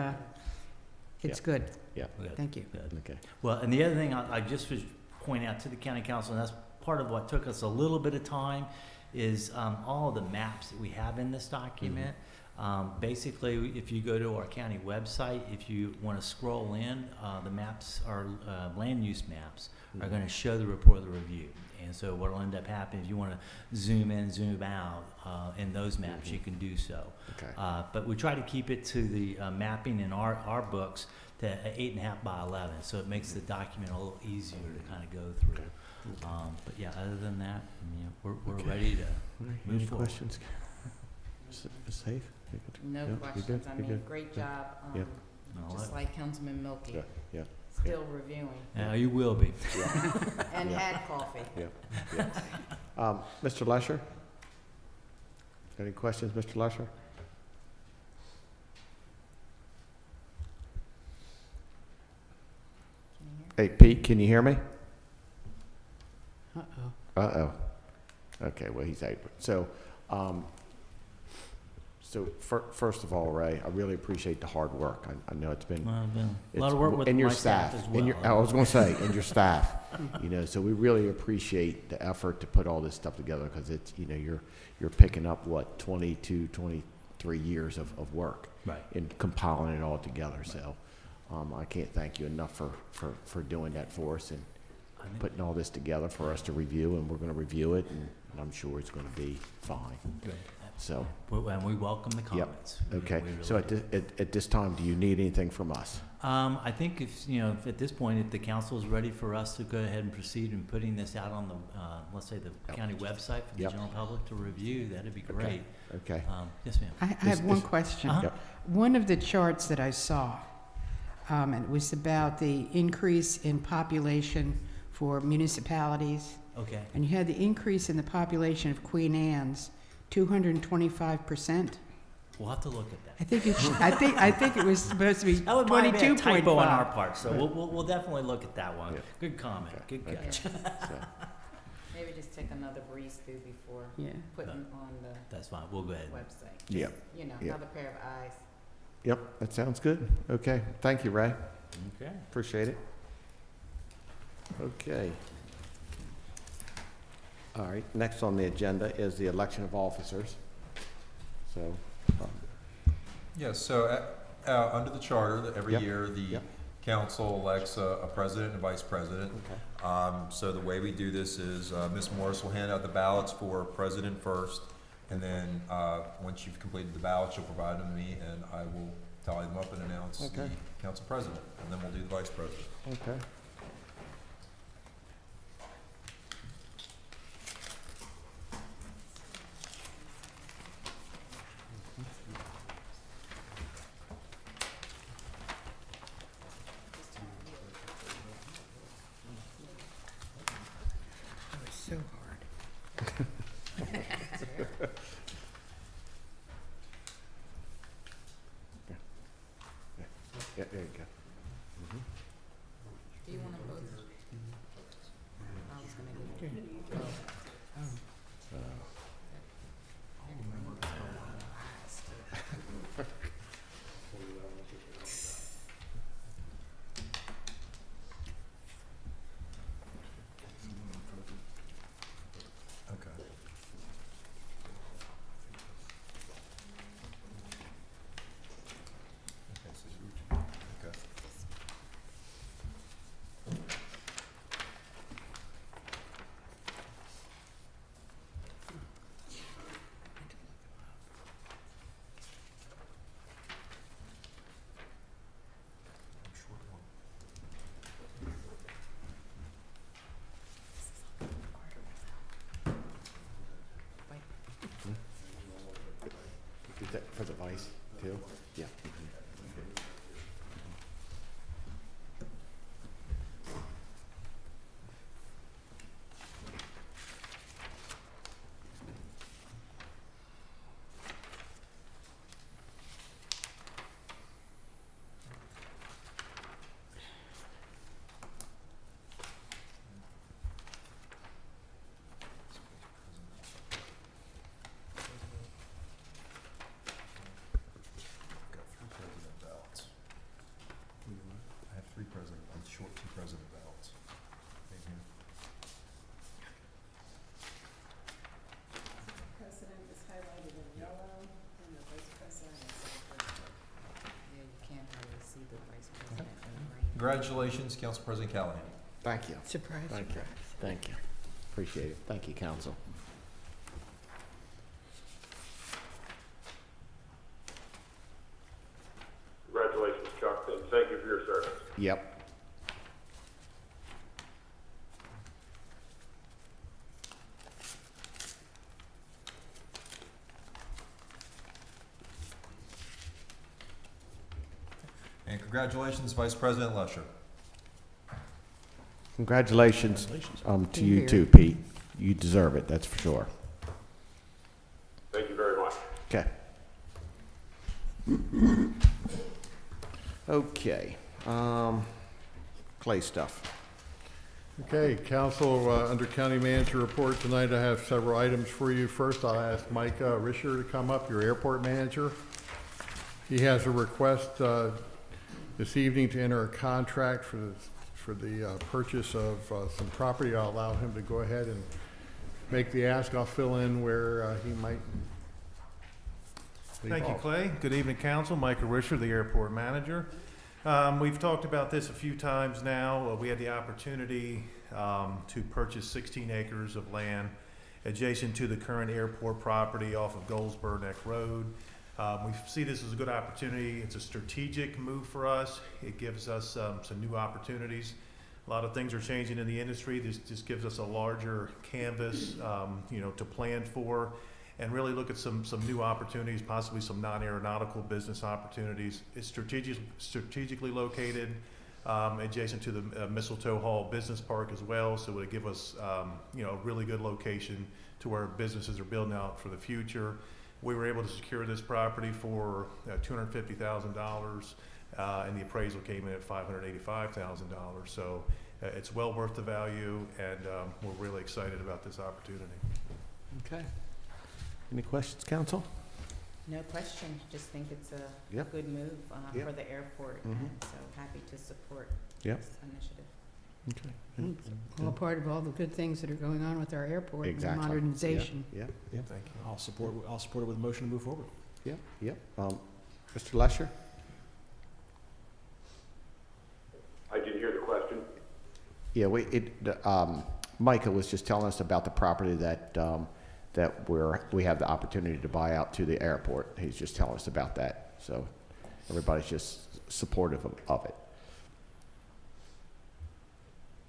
it's good. Yeah. Thank you. Good. Okay. Well, and the other thing I just was pointing out to the county council, and that's part of what took us a little bit of time, is all of the maps that we have in this document. Basically, if you go to our county website, if you want to scroll in, the maps are land use maps are going to show the report of the review. And so what will end up happening, if you want to zoom in, zoom out in those maps, you can do so. Okay. But we try to keep it to the mapping in our books to 8.5 by 11, so it makes the document a little easier to kind of go through. But yeah, other than that, we're ready to move Any forward. questions? Safe? No Yeah, you questions. good? I You mean, good? great Yeah. job. Yeah. Just like Councilman Milky. Yeah, yeah. Still reviewing. You will be. And Yeah. had coffee. Yeah. Mr. Lesher? Any questions, Mr. Lesher? Hey, Pete, can you hear me? Uh-oh. Uh-oh. Okay, well, he's able. So, first of all, Ray, I really appreciate the hard work. I know it's been A lot of work with and your my staff as well. I was going to say, and your staff. So we really appreciate the effort to put all this stuff together because it's, you're picking up what 22, 23 years of work, Right. in compiling it all together. Right. So I can't thank you enough for doing that for us and putting all this together for us to review. And we're going to review it, and I'm sure it's going to be fine. Good. So. And we welcome the comments. Okay. We really So do. at this time, do you need anything from us? I think if at this point, if the council is ready for us to go ahead and proceed in putting this out on the, let's say, the county website for the general public to review, that'd be great. Okay. Yes, ma'am. I have one question. Yep. One of the charts that I saw, and it was about the increase in population for municipalities. Okay. And you had the increase in the population of Queen Anne's, 225%. We'll have to look at that. I think it. I think it was supposed to be That would might be a 22.5. typo on our part, so we'll definitely look at that one. Yeah. Good comment. Okay. Good catch. Maybe just take another breeze through before Yeah. putting on the That's fine. We'll go ahead. website. Yeah. You know, Yeah. another pair of eyes. Yep, that sounds good. Okay, thank you, Ray. Okay. Appreciate it. Okay. All right, next on the agenda is the election of officers. So, Yes, so under the charter, every Yep. year the Yep. council elects a president and a vice president. okay. So the way we do this is Ms. Morris will hand out the ballots for president first, and then once you've completed the ballots, you'll provide them to me, and I will tally them up and announce the Okay. council president, and then we'll do the vice president. Okay. That was so hard. Yeah, there you go. Do you want them both? I was gonna give you both. president ballots. Right here. President is highlighted in yellow, and the vice president is purple. Yeah, you can't really see the vice president in green. Congratulations, Council President Callahan. Thank you. Surprise, Thank you. Thank you. Appreciate it. Thank you, council. Congratulations, Chuck, and thank you for your service. Yep. And congratulations, Vice President Lesher. Congratulations to you Here. too, Pete. You deserve it, that's for sure. Thank you very much. Okay. Okay. Clay stuff. Okay, council, under county manager report tonight, I have several items for you. First, I'll ask Mike Risher to come up, your airport manager. He has a request this evening to enter a contract for the purchase of some property. I'll allow him to go ahead and make the ask. I'll fill in where he might leave Thank you, off. Clay. Good evening, council. Michael Risher, the airport manager. We've talked about this a few times now. We had the opportunity to purchase 16 acres of land adjacent to the current airport property off of Goldsboro Neck Road. We see this as a good opportunity. It's a strategic move for us. It gives us some new opportunities. A lot of things are changing in the industry. This just gives us a larger canvas, to plan for and really look at some new opportunities, possibly some non-aeronautical business opportunities. It's strategically located adjacent to the Mistletoe Hall Business Park as well, so it would give us a really good location to where businesses are building out for the future. We were able to secure this property for $250,000, and the appraisal came in at $585,000. So it's well worth the value, and we're really excited about this opportunity. Okay. Any questions, council? No question, just think it's a Yep. good move Yep. for the airport, Mhm. and so happy to support Yep. this initiative. Okay. All part of all the good things that are going on with our airport and Exactly. modernization. Yeah, yeah, Thank you. I'll support it with a motion to move forward. yeah, yeah. Mr. Lesher? I didn't hear the question. Yeah, Micah was just telling us about the property that we have the opportunity to buy out to the airport. He's just telling us about that. So everybody's just supportive of it.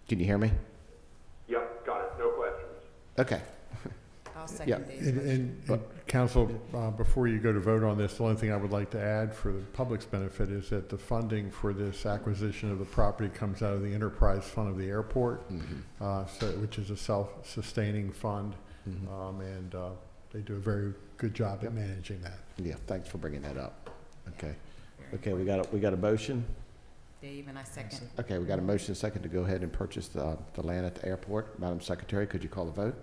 Can you hear me? Yep, got it. No questions. Okay. I'll Yeah. second Dave's motion. And council, before you go to vote on this, the only thing I would like to add for the public's benefit is that the funding for this acquisition of the property comes out of the enterprise fund of the airport, which is a self-sustaining fund. And they do a very good job at managing that. Yeah, thanks for bringing that up. Okay. Okay, we got a motion. Dave, and I second. Okay, we got a motion and a second to go ahead and purchase the land at the airport. Madam Secretary, could you call the vote?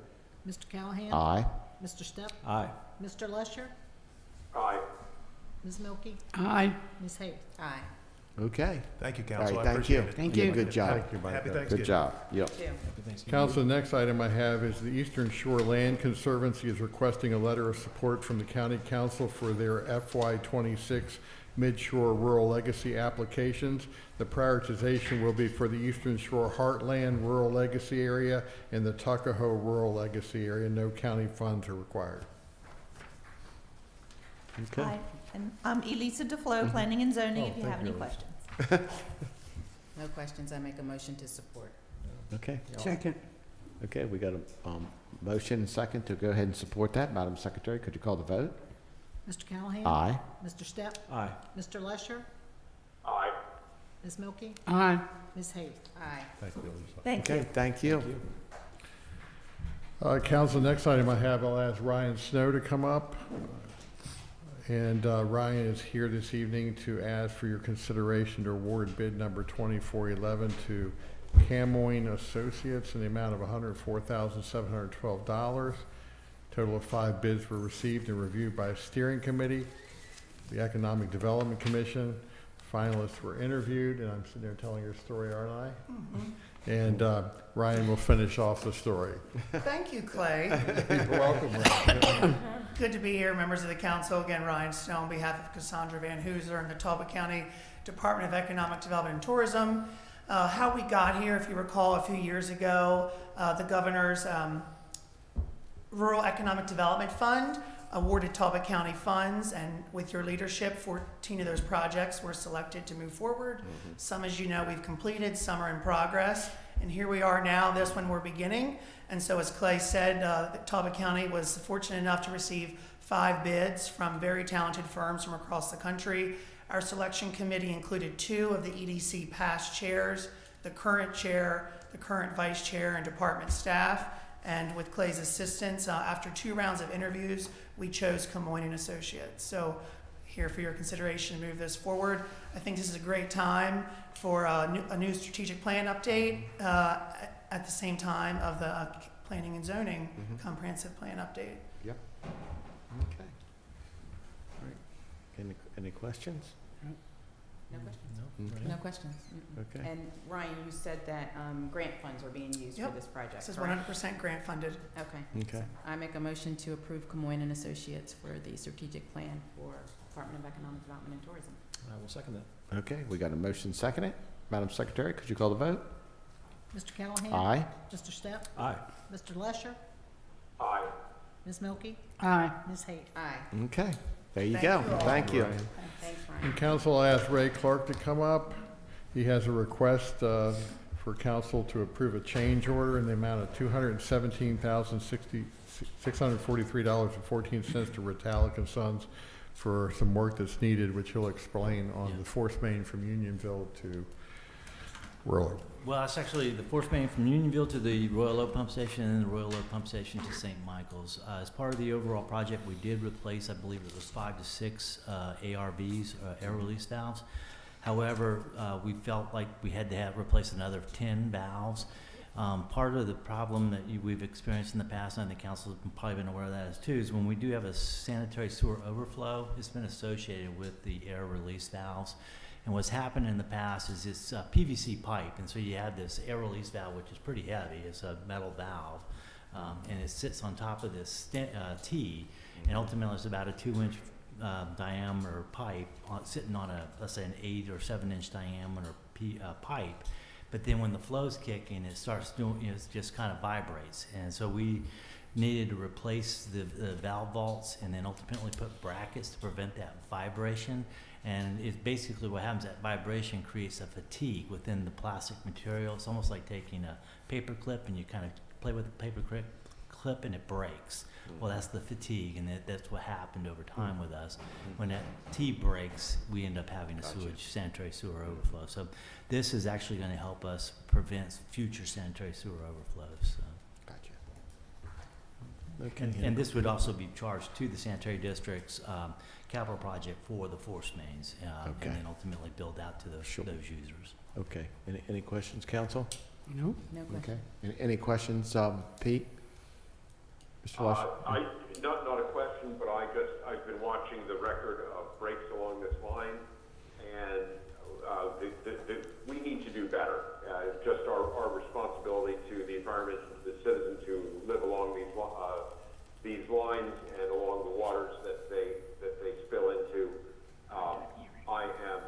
Mr. Callahan? Aye. Mr. Stepp? Aye. Mr. Lesher? Aye. Ms. Milky? Aye. Ms. Hayes? Aye. Okay. Thank you, All council. right, I thank you. appreciate it. Thank Yeah, you. good job. Thank you, Mike. Happy Good Thanksgiving. job. Yep. Two. Happy Thanksgiving. Council, the next item I have is the Eastern Shore Land Conservancy is requesting a letter of support from the county council for their FY26 Midshore Rural Legacy applications. The prioritization will be for the Eastern Shore Heartland Rural Legacy Area and the Tuckahoe Rural Legacy Area. No county funds are required. Okay. Hi, and I'm Elisa Deflaux, Planning and Zoning, Oh, if you thank have any you, Elisa. questions. No questions, I make a motion to support. Okay. Second. Okay, we got a motion and second to go ahead and support that. Madam Secretary, could you call the vote? Mr. Callahan? Aye. Mr. Stepp? Aye. Mr. Lesher? Aye. Ms. Milky? Aye. Ms. Hayes? Aye. Thank you, Lisa. Thank Okay, you. thank you. Council, next item I have, I'll ask Ryan Snow to come up. And Ryan is here this evening to ask for your consideration to award bid number 2411 to Camoin Associates in the amount of $104,712. Total of 5 bids were received and reviewed by a steering committee, the Economic Development Commission, finalists were interviewed, and I'm sitting there telling your story, aren't I? And Ryan will finish off the story. Thank you, Clay. You're welcome, Ryan. Good to be here, members of the council. Again, Ryan Snow on behalf of Cassandra Van Hooser and the Talbot County Department of Economic Development and Tourism. How we got here, if you recall, a few years ago, the governor's Rural Economic Development Fund awarded Talbot County funds, and with your leadership, 14 of those projects were selected to move forward. Some, as you know, we've completed, some are in progress, and here we are now, this one we're beginning. And so as Clay said, Talbot County was fortunate enough to receive 5 bids from very talented firms from across the country. Our selection committee included 2 of the EDC past chairs, the current chair, the current vice chair, and department staff. And with Clay's assistance, after 2 rounds of interviews, we chose Camoin & Associates. So here for your consideration to move this forward. I think this is a great time for a new strategic plan update at the same time of the planning and zoning comprehensive plan update. Yep. Okay. All right. Any questions? No questions? Okay. No questions. Okay. And Ryan, you said that grant funds are being used for this project, This is correct? 100% grant funded. Okay. Okay. So I make a motion to approve Camoin & Associates for the strategic plan for Department of Economic Development and Tourism. I will second that. Okay, we got a motion seconded. Madam Secretary, could you call the vote? Mr. Callahan? Aye. Mr. Stepp? Aye. Mr. Lesher? Aye. Ms. Milky? Aye. Ms. Hayes? Aye. Okay, there you Thank go. you all. Thank you. Thanks, Ryan. And council asked Ray Clarke to come up. He has a request for council to approve a change order in the amount of $217,643.14 to Retallick & Sons for some work that's needed, which he'll explain on the force main from Unionville to Royal. Well, it's actually the force main from Unionville to the Royal Oak Pump Station and the Royal Oak Pump Station to St. Michael's. As part of the overall project, we did replace, I believe it was 5 to 6 ARVs, air release valves. However, we felt like we had to replace another 10 valves. Part of the problem that we've experienced in the past, and I think council has probably been aware of that too, is when we do have a sanitary sewer overflow, it's been associated with the air release valves. And what's happened in the past is it's PVC pipe, and so you have this air release valve, which is pretty heavy. It's a metal valve, and it sits on top of this T, and ultimately it's about a 2-inch diameter pipe sitting on let's say an 8 or 7-inch diameter pipe. But then when the flows kick in, it starts doing, it just kind of vibrates. And so we needed to replace the valve vaults and then ultimately put brackets to prevent that vibration. And it's basically what happens, that vibration creates a fatigue within the plastic material. It's almost like taking a paper clip and you kind of play with the paper clip and it breaks. Well, that's the fatigue, and that's what happened over time with us. When that T breaks, we end up having a sanitary sewer overflow. So this is actually going to help us prevent future sanitary sewer overflows. So. Okay. And this would also be charged to the sanitary district's capital project for the force mains, and then ultimately build out to those users. Okay. Any questions, council? No. No questions. Okay. Any questions, Pete? Mr. Lesher? Not a question, but I've been watching the record of breaks along this line, and we need to do better. Just our responsibility to the environment, to the citizens who live along these lines and along the waters that they spill into. I am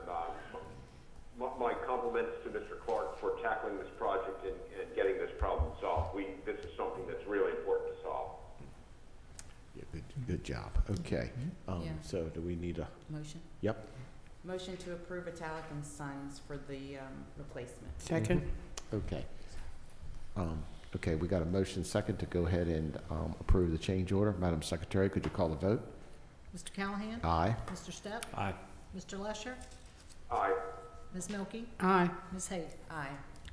my compliments to Mr. Clarke for tackling this project and getting this problem solved. This is something that's really important to solve. Yeah, good job. Okay. So do we need a Motion? Yep. Motion to approve Retallick & Sons for the replacement. Second. Okay. Okay, we got a motion second to go ahead and approve the change order. Madam Secretary, could you call the vote? Mr. Callahan? Aye. Mr. Stepp? Aye. Mr. Lesher? Aye. Ms. Milky? Aye. Ms. Hayes? Aye.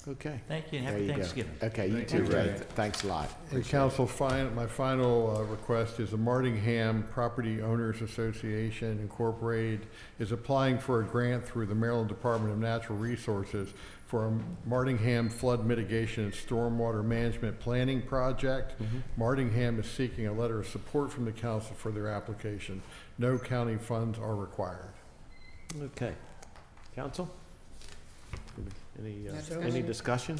Okay. Thank you, and There happy you go. Thanksgiving. Okay, you too, Ray. Thanks a lot. And Appreciate council, my final request is the Martingham Property Owners Association Incorporated is applying for a grant through the Maryland Department of Natural Resources for a Martingham Flood Mitigation and Stormwater Management Planning Project. Martingham is seeking a letter of support from the council for their application. No county funds are required. it. Okay. Council? Any, No any discussion. discussion?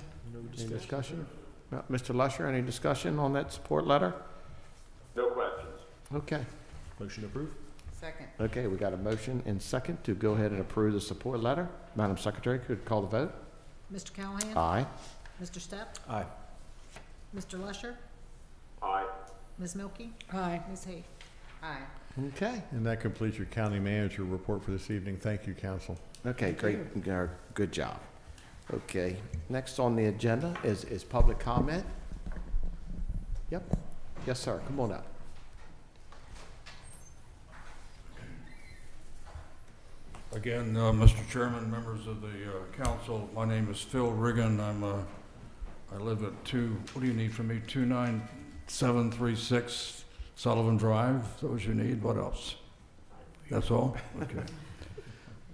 Any discussion? Mr. Lusher, any discussion on that support letter? No questions. Okay. Motion approved. Second. Okay, we got a motion and second to go ahead and approve the support letter. Madam Secretary, could you call the vote? Mr. Callahan? Aye. Mr. Stepp? Aye. Mr. Lusher? Aye. Ms. Milky? Aye. Ms. Hay? Aye. Okay. And that completes your county manager report for this evening. Thank you, council. Okay, great. Good job. Okay, next on the agenda is public comment. Yep. Yes, sir. Come on up. Again, Mr. Chairman, members of the council, my name is Phil Riggin. I live at what do you need from me? 29736 Sullivan Drive. Is that what you need? What else? That's all? Okay.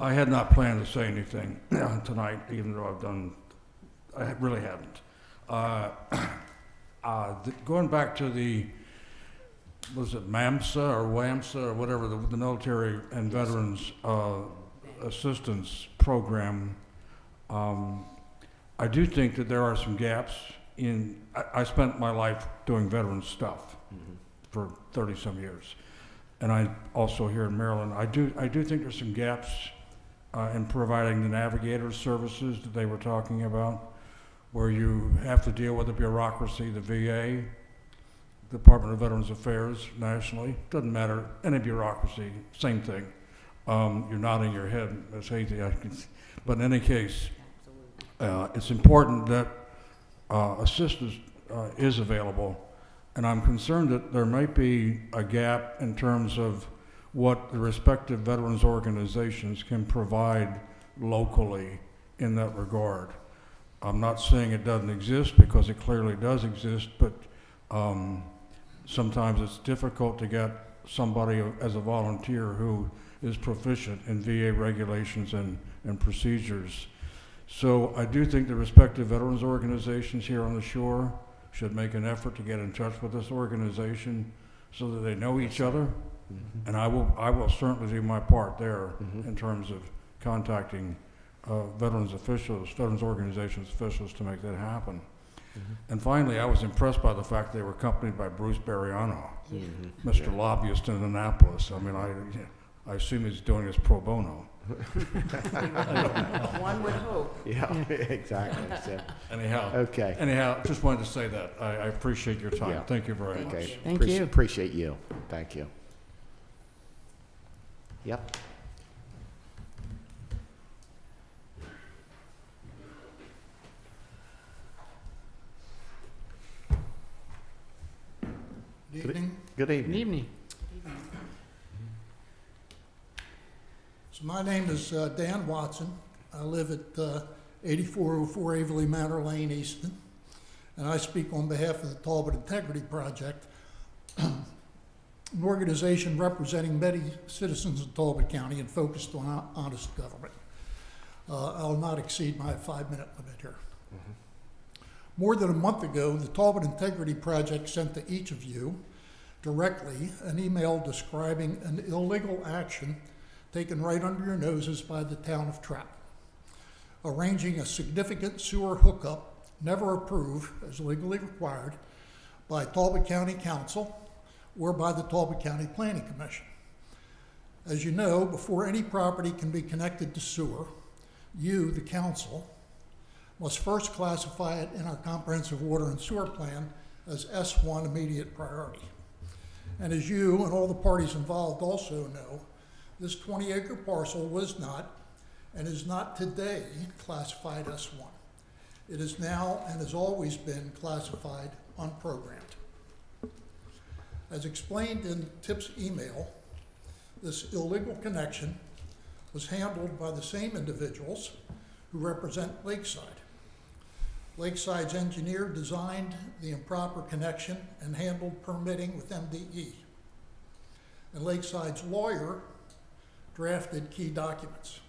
I had not planned to say anything tonight, even though I really hadn't. Going back to was it MAMSA or WAMSA or whatever, the Military and Veterans Assistance Program, I do think that there are some gaps I spent my life doing veteran stuff for 30-some years. And I also here in Maryland, I do think there's some gaps in providing the navigator services that they were talking about, where you have to deal with the bureaucracy, the VA, Department of Veterans Affairs nationally. Doesn't matter, any bureaucracy, same thing. You're nodding your head, Ms. Hazy, but in any case, it's important that assistance is available. And I'm concerned that there might be a gap in terms of what the respective veterans organizations can provide locally in that regard. I'm not saying it doesn't exist, because it clearly does exist, but sometimes it's difficult to get somebody as a volunteer who is proficient in VA regulations and procedures. So I do think the respective veterans organizations here on the shore should make an effort to get in touch with this organization so that they know each other. And I will certainly do my part there in terms of contacting veterans organizations officials to make that happen. And finally, I was impressed by the fact they were accompanied by Bruce Bereano, Mr. Lobbyist in Annapolis. I mean, I assume he's doing this pro bono. One would hope. Yeah, exactly. So, Anyhow, just wanted to say that. I appreciate your time. Yeah. Thank you very much. okay. Thank you. Appreciate you. Thank you. Yep. Good evening. Good evening. Good evening. So my name is Dan Watson. I live at 8404 Averly Manor Lane, Easton, and I speak on behalf of the Talbot Integrity Project, an organization representing many citizens in Talbot County and focused on honest government. I'll not exceed my 5-minute limit here. More than a month ago, the Talbot Integrity Project sent to each of you directly an email describing an illegal action taken right under your noses by the town of Trapp, arranging a significant sewer hookup never approved as legally required by Talbot County Council or by the Talbot County Planning Commission. As you know, before any property can be connected to sewer, you, the council, must first classify it in our comprehensive water and sewer plan as S1 immediate priority. And as you and all the parties involved also know, this 20-acre parcel was not and is not today classified S1. It is now and has always been classified unprogrammed. As explained in Tip's email, this illegal connection was handled by the same individuals who represent Lakeside. Lakeside's engineer designed the improper connection and handled permitting with MDE. And Lakeside's lawyer drafted key documents.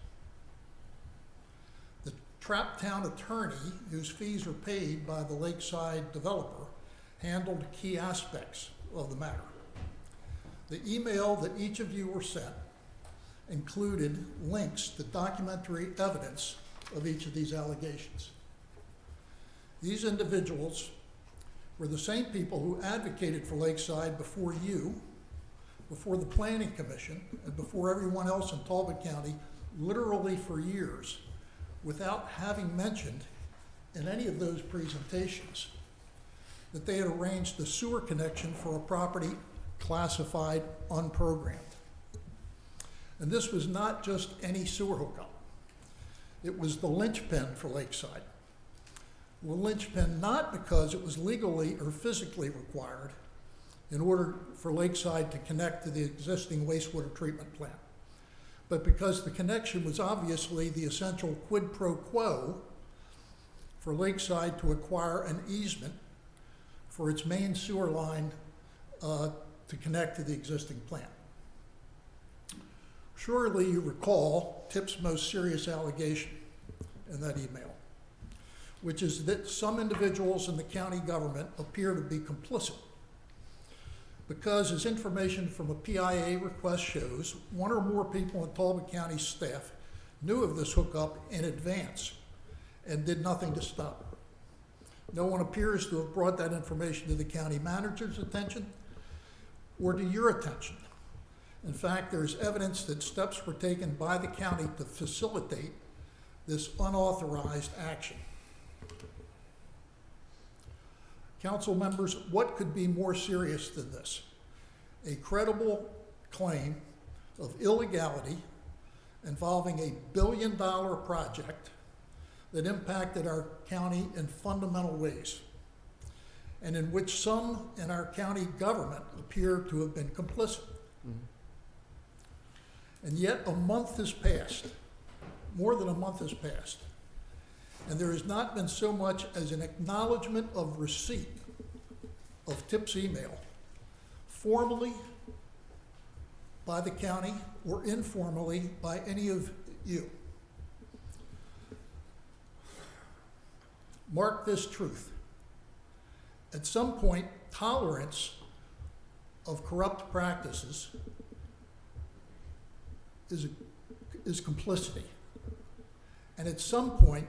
The Trapp Town attorney, whose fees are paid by the Lakeside developer, handled key aspects of the matter. The email that each of you were sent included links to documentary evidence of each of these allegations. These individuals were the same people who advocated for Lakeside before you, before the Planning Commission, and before everyone else in Talbot County, literally for years, without having mentioned in any of those presentations that they had arranged a sewer connection for a property classified unprogrammed. And this was not just any sewer hookup. It was the linchpin for Lakeside. The linchpin not because it was legally or physically required in order for Lakeside to connect to the existing wastewater treatment plant, but because the connection was obviously the essential quid pro quo for Lakeside to acquire an easement for its main sewer line to connect to the existing plant. Surely you recall TIP's most serious allegation in that email, which is that some individuals in the county government appear to be complicit because, as information from a PIA request shows, one or more people in Talbot County staff knew of this hookup in advance and did nothing to stop it. No one appears to have brought that information to the county manager's attention or to your attention. In fact, there's evidence that steps were taken by the county to facilitate this unauthorized action. Council members, what could be more serious than this? A credible claim of illegality involving a billion-dollar project that impacted our county in fundamental ways, and in which some in our county government appear to have been complicit. And yet a month has passed, more than a month has passed, and there has not been so much as an acknowledgement of receipt of TIP's email, formally by the county or informally by any of you. Mark this truth. At some point, tolerance of corrupt practices is complicity. And at some point,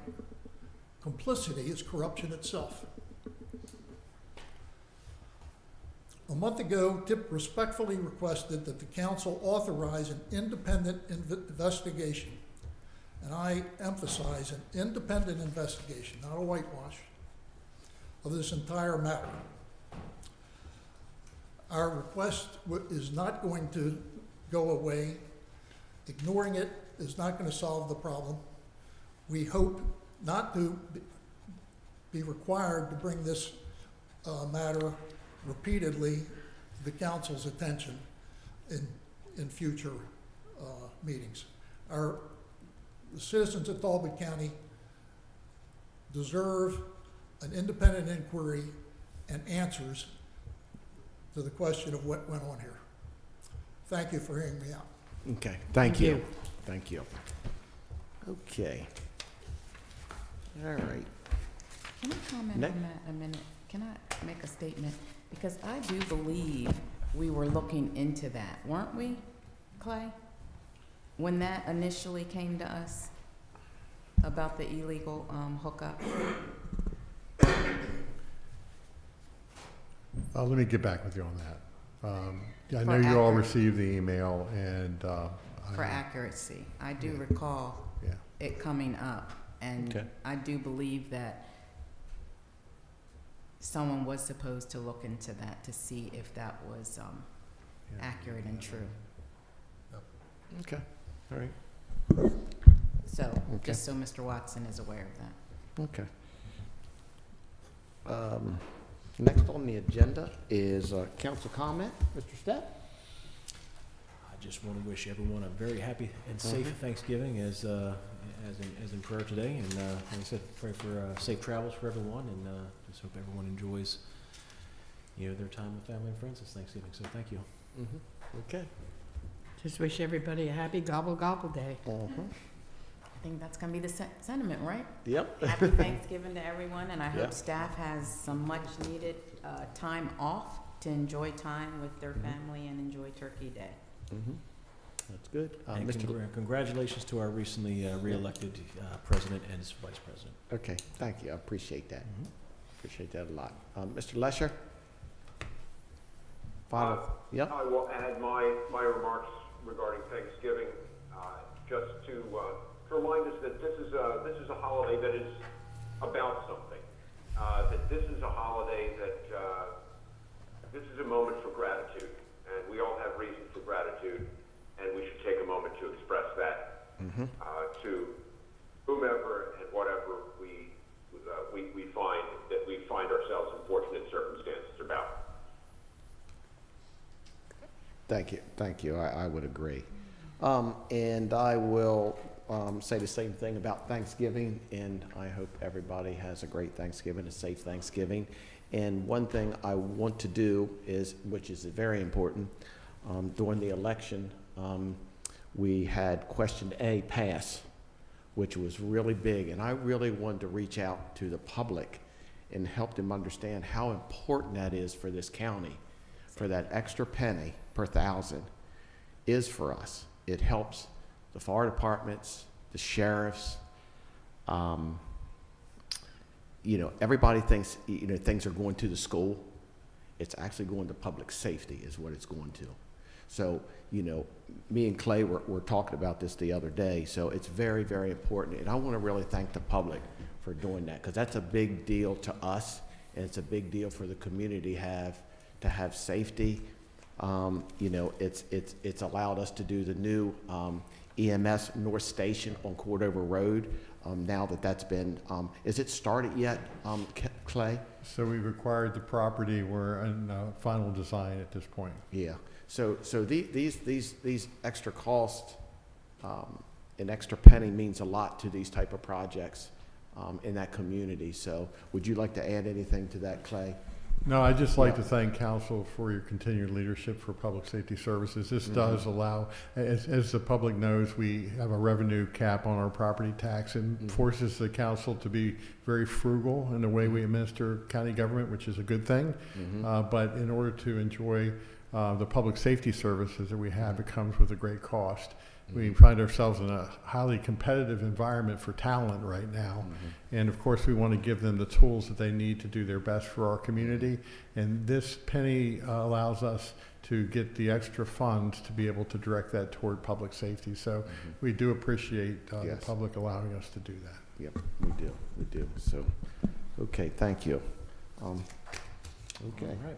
complicity is corruption itself. A month ago, TIP respectfully requested that the council authorize an independent investigation. And I emphasize an independent investigation, not a whitewash, of this entire matter. Our request is not going to go away. Ignoring it is not going to solve the problem. We hope not to be required to bring this matter repeatedly to the council's attention in future meetings. The citizens of Talbot County deserve an independent inquiry and answers to the question of what went on here. Thank you for hearing me out. Okay, thank you. Thank you. Okay. All right. Can I comment Nick? on that a minute? Can I make a statement? Because I do believe we were looking into that, weren't we, Clay? When that initially came to us about the illegal hookup? Let me get back with you on that. Yeah, I For know you all accuracy. received the email, and For accuracy, I do recall Yeah. it coming up, and Okay. I do believe that someone was supposed to look into that to see if that was accurate and true. Okay, all right. So, Okay. just so Mr. Watson is aware of that. Okay. Next on the agenda is council comment. Mr. Stepp? I just want to wish everyone a very happy and safe Thanksgiving as in prayer today. And like I said, pray for safe travels for everyone, and just hope everyone enjoys, their time with family and friends this Thanksgiving. So thank you. Okay. Just wish everybody a happy gobble gobble day. I think that's gonna be the sentiment, right? Yep. Happy Thanksgiving to everyone, and I Yeah. hope staff has some much-needed time off to enjoy time with their family and enjoy Turkey Day. That's good. And Mr. Congratulations to our recently re-elected president and his vice president. Okay, thank you. I appreciate that. Appreciate that a lot. Mr. Lesher? Final, yep. I will add my remarks regarding Thanksgiving, just to remind us that this is a holiday that is about something. That this is a holiday that this is a moment for gratitude, and we all have reason for gratitude, and we should take a moment to express that to whomever and whatever we find ourselves in fortunate circumstances about. Thank you. I would agree. And I will say the same thing about Thanksgiving, and I hope everybody has a great Thanksgiving, a safe Thanksgiving. And one thing I want to do is, which is very important, during the election, we had question A pass, which was really big, and I really wanted to reach out to the public and help them understand how important that is for this county, for that extra penny per thousand is for us. It helps the fire departments, the sheriffs. Everybody thinks, things are going to the school. It's actually going to public safety is what it's going to. So, me and Clay were talking about this the other day. So it's very, very important. And I want to really thank the public for doing that, because that's a big deal to us, and it's a big deal for the community to have safety. It's allowed us to do the new EMS North Station on Cordover Road. Now that's been, is it started yet, Clay? So we've acquired the property. We're in final design at this point. Yeah. So these extra costs, an extra penny means a lot to these type of projects in that community. So would you like to add anything to that, Clay? No, I'd just like to thank council for your continued leadership for public safety services. This does allow, as the public knows, we have a revenue cap on our property tax, and forces the council to be very frugal in the way we administer county government, which is a good thing. But in order to enjoy the public safety services that we have, it comes with a great cost. We find ourselves in a highly competitive environment for talent right now. And of course, we want to give them the tools that they need to do their best for our community. And this penny allows us to get the extra funds to be able to direct that toward public safety. So we do appreciate the public allowing us to do that. Yep, we do. So, okay, thank you. Okay. All right.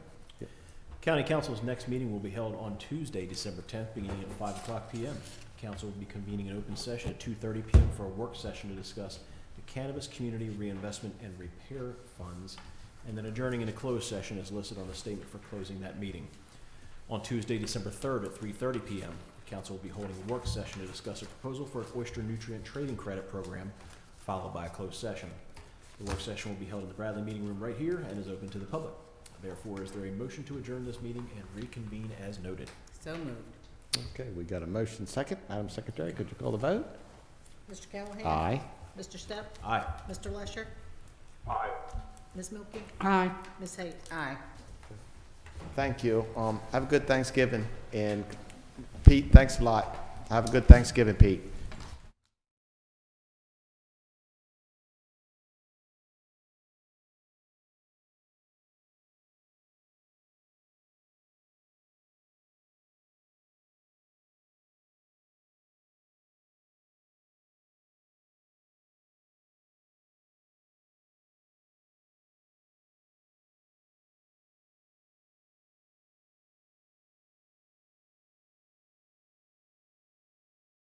County Council's next meeting will be held on Tuesday, December 10th, beginning at 5:00 p.m. Council will be convening an open session at 2:30 p.m. for a work session to discuss the Cannabis Community Reinvestment and Repair Funds, and then adjourning in a closed session as listed on the statement for closing that meeting. On Tuesday, December 3rd at 3:30 p.m., the Council will be holding a work session to discuss a proposal for an oyster nutrient trading credit program, followed by a closed session. The work session will be held in the Bradley Meeting Room right here and is open to the public. Therefore, is there a motion to adjourn this meeting and reconvene as noted? So moved. Okay, we got a motion second. Madam Secretary, could you call the vote? Mr. Callahan? Aye. Mr. Stepp? Aye. Mr. Lesher? Aye. Ms. Milky? Aye. Ms. Haight? Aye. Thank you. Have a good Thanksgiving. And Pete, thanks a lot. Have a good Thanksgiving, Pete.